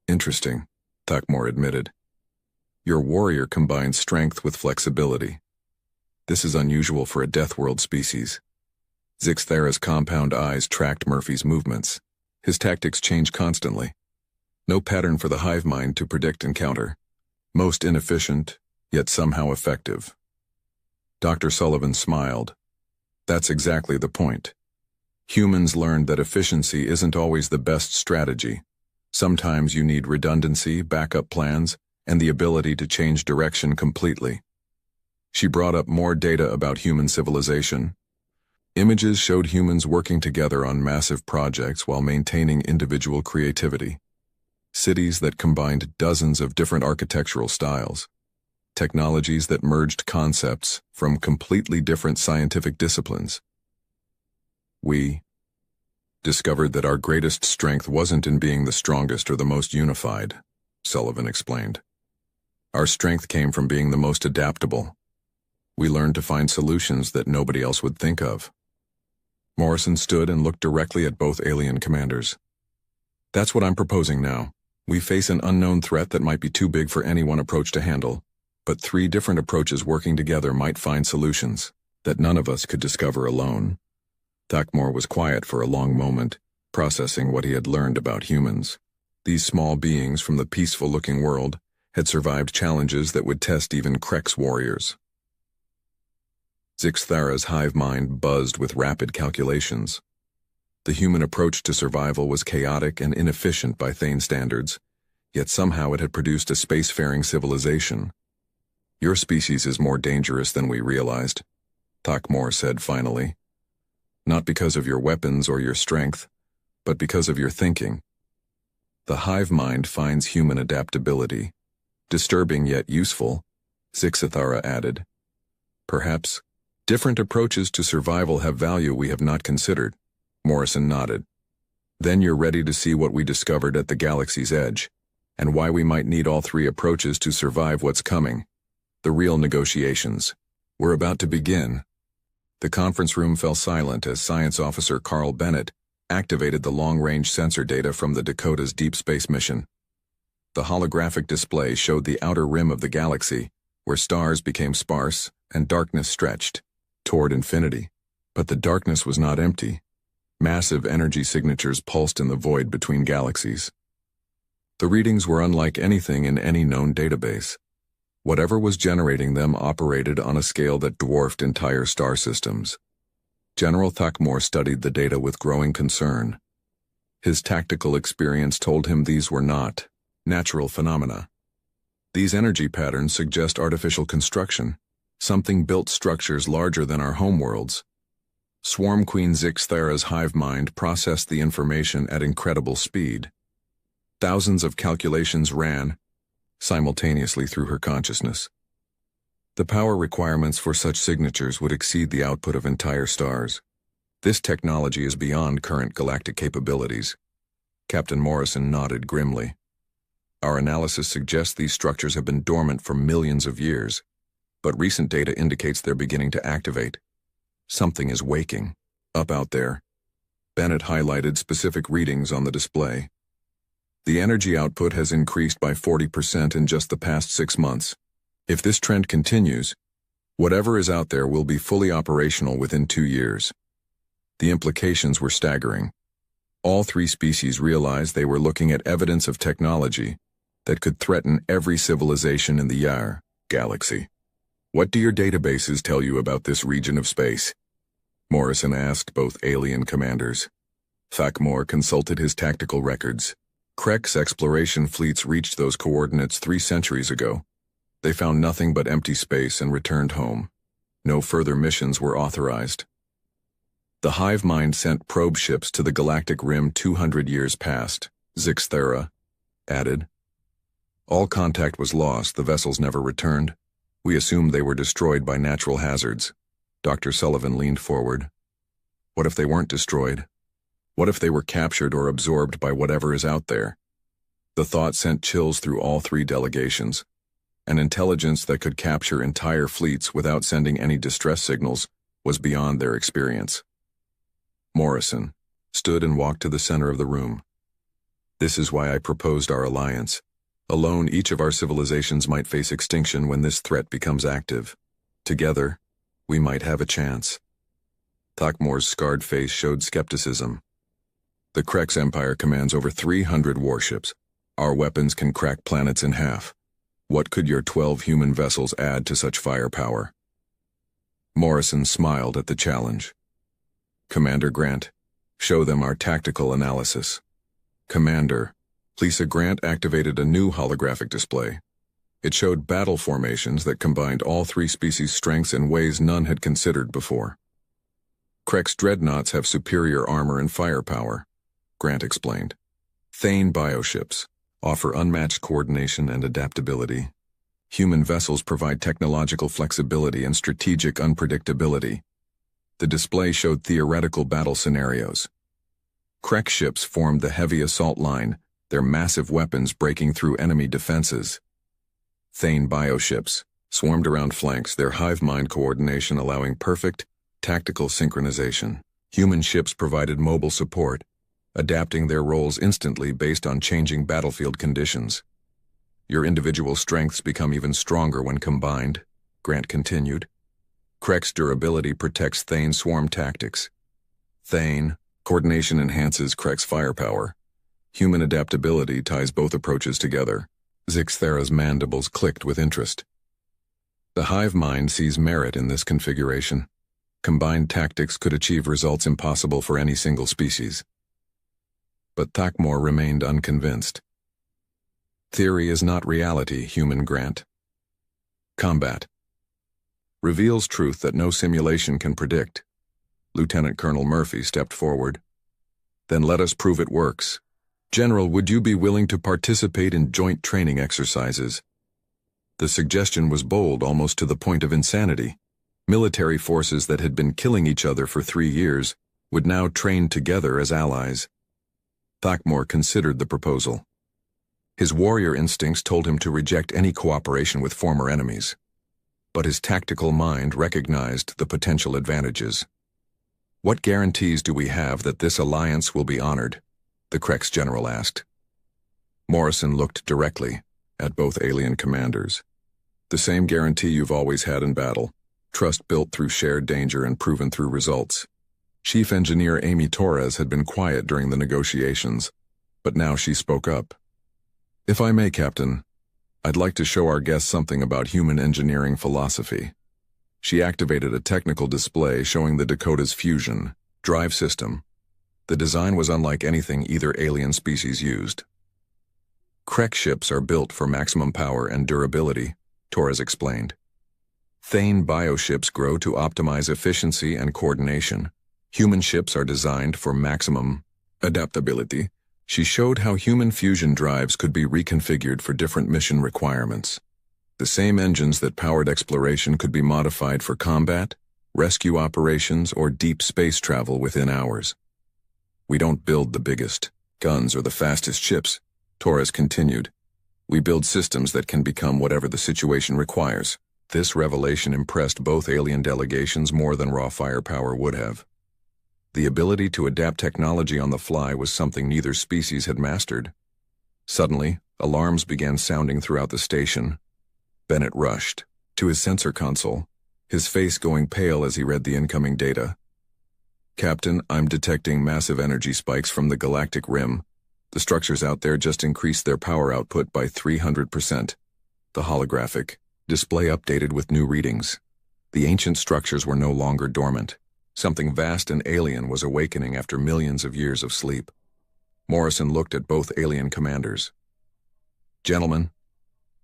Interesting, Thakmore admitted. Your warrior combines strength with flexibility, This is unusual for a Death World species. Zixthera's compound eyes tracked Murphy's movements. His tactics change constantly. No pattern for the hive mind to predict and counter. Most inefficient, yet somehow effective. Dr. Sullivan smiled. That's exactly the point. Humans learned that efficiency isn't always the best strategy. Sometimes you need redundancy, backup plans, and the ability to change direction completely. She brought up more data about human civilization. Images showed humans working together on massive projects while maintaining individual creativity. Cities that combined dozens of different architectural styles. Technologies that merged concepts from completely different scientific disciplines. We discovered that our greatest strength wasn't in being the strongest or the most unified, Sullivan explained. Our strength came from being the most adaptable. We learned to find solutions that nobody else would think of. Morrison stood and looked directly at both alien commanders. That's what I'm proposing now. We face an unknown threat that might be too big for any one approach to handle, but 3 different approaches working together might find solutions that none of us could discover alone. Thakmor was quiet for a long moment, processing what he had learned about humans. These small beings from the peaceful-looking world had survived challenges that would test even Krek's warriors. Zixthera's hive mind buzzed with rapid calculations. The human approach to survival was chaotic and inefficient by Thane standards, yet somehow it had produced a spacefaring civilization. Your species is more dangerous than we realized, Thakmor said finally. Not because of your weapons or your strength, but because of your thinking. The hive mind finds human adaptability. Disturbing yet useful, Zixthera added. Perhaps different approaches to survival have value we have not considered. Morrison nodded. Then you're ready to see what we discovered at the galaxy's edge, and why we might need all 3 approaches to survive what's coming. The real negotiations. We're about to begin. The conference room fell silent as Science Officer Carl Bennett activated the long-range sensor data from the Dakota's deep space mission. The holographic display showed the outer rim of the galaxy, where stars became sparse and darkness stretched toward infinity. But the darkness was not empty. Massive energy signatures pulsed in the void between galaxies. The readings were unlike anything in any known database. Whatever was generating them operated on a scale that dwarfed entire star systems. General Thakmor studied the data with growing concern. His tactical experience told him these were not natural phenomena. These energy patterns suggest artificial construction, something-built structures larger than our homeworlds. Swarm Queen Zixthera's hive mind processed the information at incredible speed. Thousands of calculations ran simultaneously through her consciousness. The power requirements for such signatures would exceed the output of entire stars. This technology is beyond current galactic capabilities. Captain Morrison nodded grimly. Our analysis suggests these structures have been dormant for millions of years, but recent data indicates they're beginning to activate. Something is waking, up out there. Bennett highlighted specific readings on the display. The energy output has increased by 40% in just the past 6 months. If this trend continues, whatever is out there will be fully operational within 2 years. The implications were staggering. All 3 species realized they were looking at evidence of technology that could threaten every civilization in the Yar galaxy. What do your databases tell you about this region of space? Morrison asked both alien commanders. Thakmor consulted his tactical records. Krek's exploration fleets reached those coordinates 3 centuries ago. They found nothing but empty space and returned home. No further missions were authorized. The hive mind sent probe ships to the galactic rim 200 years past, Zixthera added. All contact was lost, the vessels never returned. We assumed they were destroyed by natural hazards. Dr. Sullivan leaned forward. What if they weren't destroyed? What if they were captured or absorbed by whatever is out there? The thought sent chills through all 3 delegations. An intelligence that could capture entire fleets without sending any distress signals was beyond their experience. Morrison stood and walked to the center of the room. This is why I proposed our alliance. Alone, each of our civilizations might face extinction when this threat becomes active. Together, We might have a chance. Thakmor's scarred face showed skepticism. The Krex Empire commands over 300 warships. Our weapons can crack planets in half. What could your 12 human vessels add to such firepower? Morrison smiled at the challenge. Commander Grant, show them our tactical analysis. Commander, Lisa Grant activated a new holographic display. It showed battle formations that combined all three species' strengths in ways none had considered before. Krex dreadnoughts have superior armor and firepower, Grant explained. Thane bioships offer unmatched coordination and adaptability. Human vessels provide technological flexibility and strategic unpredictability. The display showed theoretical battle scenarios. Krex ships formed the heavy assault line, their massive weapons breaking through enemy defenses. Thane bioships swarmed around flanks, their hive mind coordination allowing perfect, tactical synchronization. Human ships provided mobile support, adapting their roles instantly based on changing battlefield conditions. Your individual strengths become even stronger when combined, Grant continued. Krex durability protects Thane swarm tactics. Thane coordination enhances Krex firepower. Human adaptability ties both approaches together. Zixthera's mandibles clicked with interest. The hive mind sees merit in this configuration. Combined tactics could achieve results impossible for any single species. But Thakmor remained unconvinced. Theory is not reality, human Grant. Combat reveals truth that no simulation can predict. Lieutenant Colonel Murphy stepped forward. Then let us prove it works. General, would you be willing to participate in joint training exercises? The suggestion was bold, almost to the point of insanity. Military forces that had been killing each other for 3 years would now train together as allies. Thakmor considered the proposal. His warrior instincts told him to reject any cooperation with former enemies. But his tactical mind recognized the potential advantages. What guarantees do we have that this alliance will be honored? The Krex general asked. Morrison looked directly at both alien commanders. The same guarantee you've always had in battle. Trust built through shared danger and proven through results. Chief Engineer Amy Torres had been quiet during the negotiations, but now she spoke up. If I may, Captain, I'd like to show our guests something about human engineering philosophy. She activated a technical display showing the Dakota's fusion drive system. The design was unlike anything either alien species used. Krex ships are built for maximum power and durability, Torres explained. Thane bioships grow to optimize efficiency and coordination. Human ships are designed for maximum adaptability. She showed how human fusion drives could be reconfigured for different mission requirements. The same engines that powered exploration could be modified for combat, rescue operations, or deep space travel within hours. We don't build the biggest guns or the fastest ships, Torres continued. We build systems that can become whatever the situation requires. This revelation impressed both alien delegations more than raw firepower would have. The ability to adapt technology on the fly was something neither species had mastered. Suddenly, alarms began sounding throughout the station. Bennett rushed to his sensor console, his face going pale as he read the incoming data. Captain, I'm detecting massive energy spikes from the galactic rim. The structures out there just increased their power output by 300%. The holographic display updated with new readings. The ancient structures were no longer dormant. Something vast and alien was awakening after millions of years of sleep. Morrison looked at both alien commanders. Gentlemen,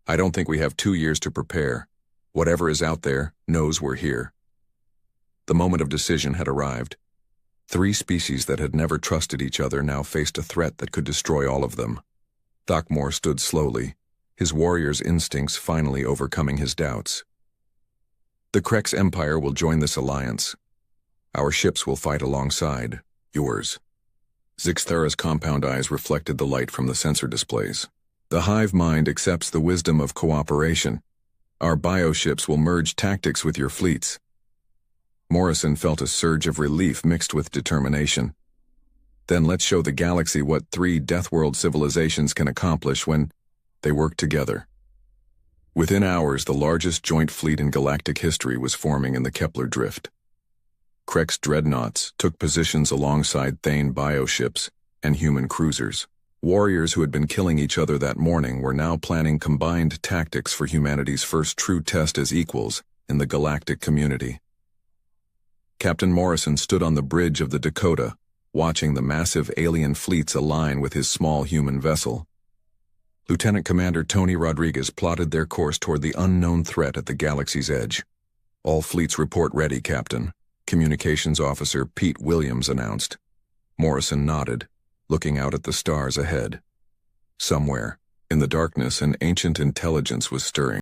I don't think we have 2 years to prepare. Whatever is out there knows we're here. The moment of decision had arrived. 3 species that had never trusted each other now faced a threat that could destroy all of them. Thakmor stood slowly, his warrior's instincts finally overcoming his doubts. The Krex Empire will join this alliance. Our ships will fight alongside yours. Zixthera's compound eyes reflected the light from the sensor displays. The hive mind accepts the wisdom of cooperation. Our bioships will merge tactics with your fleets. Morrison felt a surge of relief mixed with determination. Then let's show the galaxy what 3 Deathworld civilizations can accomplish when they work together. Within hours, the largest joint fleet in galactic history was forming in the Kepler drift. Krek's dreadnoughts took positions alongside Thane bioships and human cruisers. Warriors who had been killing each other that morning were now planning combined tactics for humanity's first true test as equals in the galactic community. Captain Morrison stood on the bridge of the Dakota, watching the massive alien fleets align with his small human vessel. Lieutenant Commander Tony Rodriguez plotted their course toward the unknown threat at the galaxy's edge. "All fleets report ready, Captain," Communications Officer Pete Williams announced. Morrison nodded, looking out at the stars ahead. Somewhere, in the darkness, an ancient intelligence was stirring.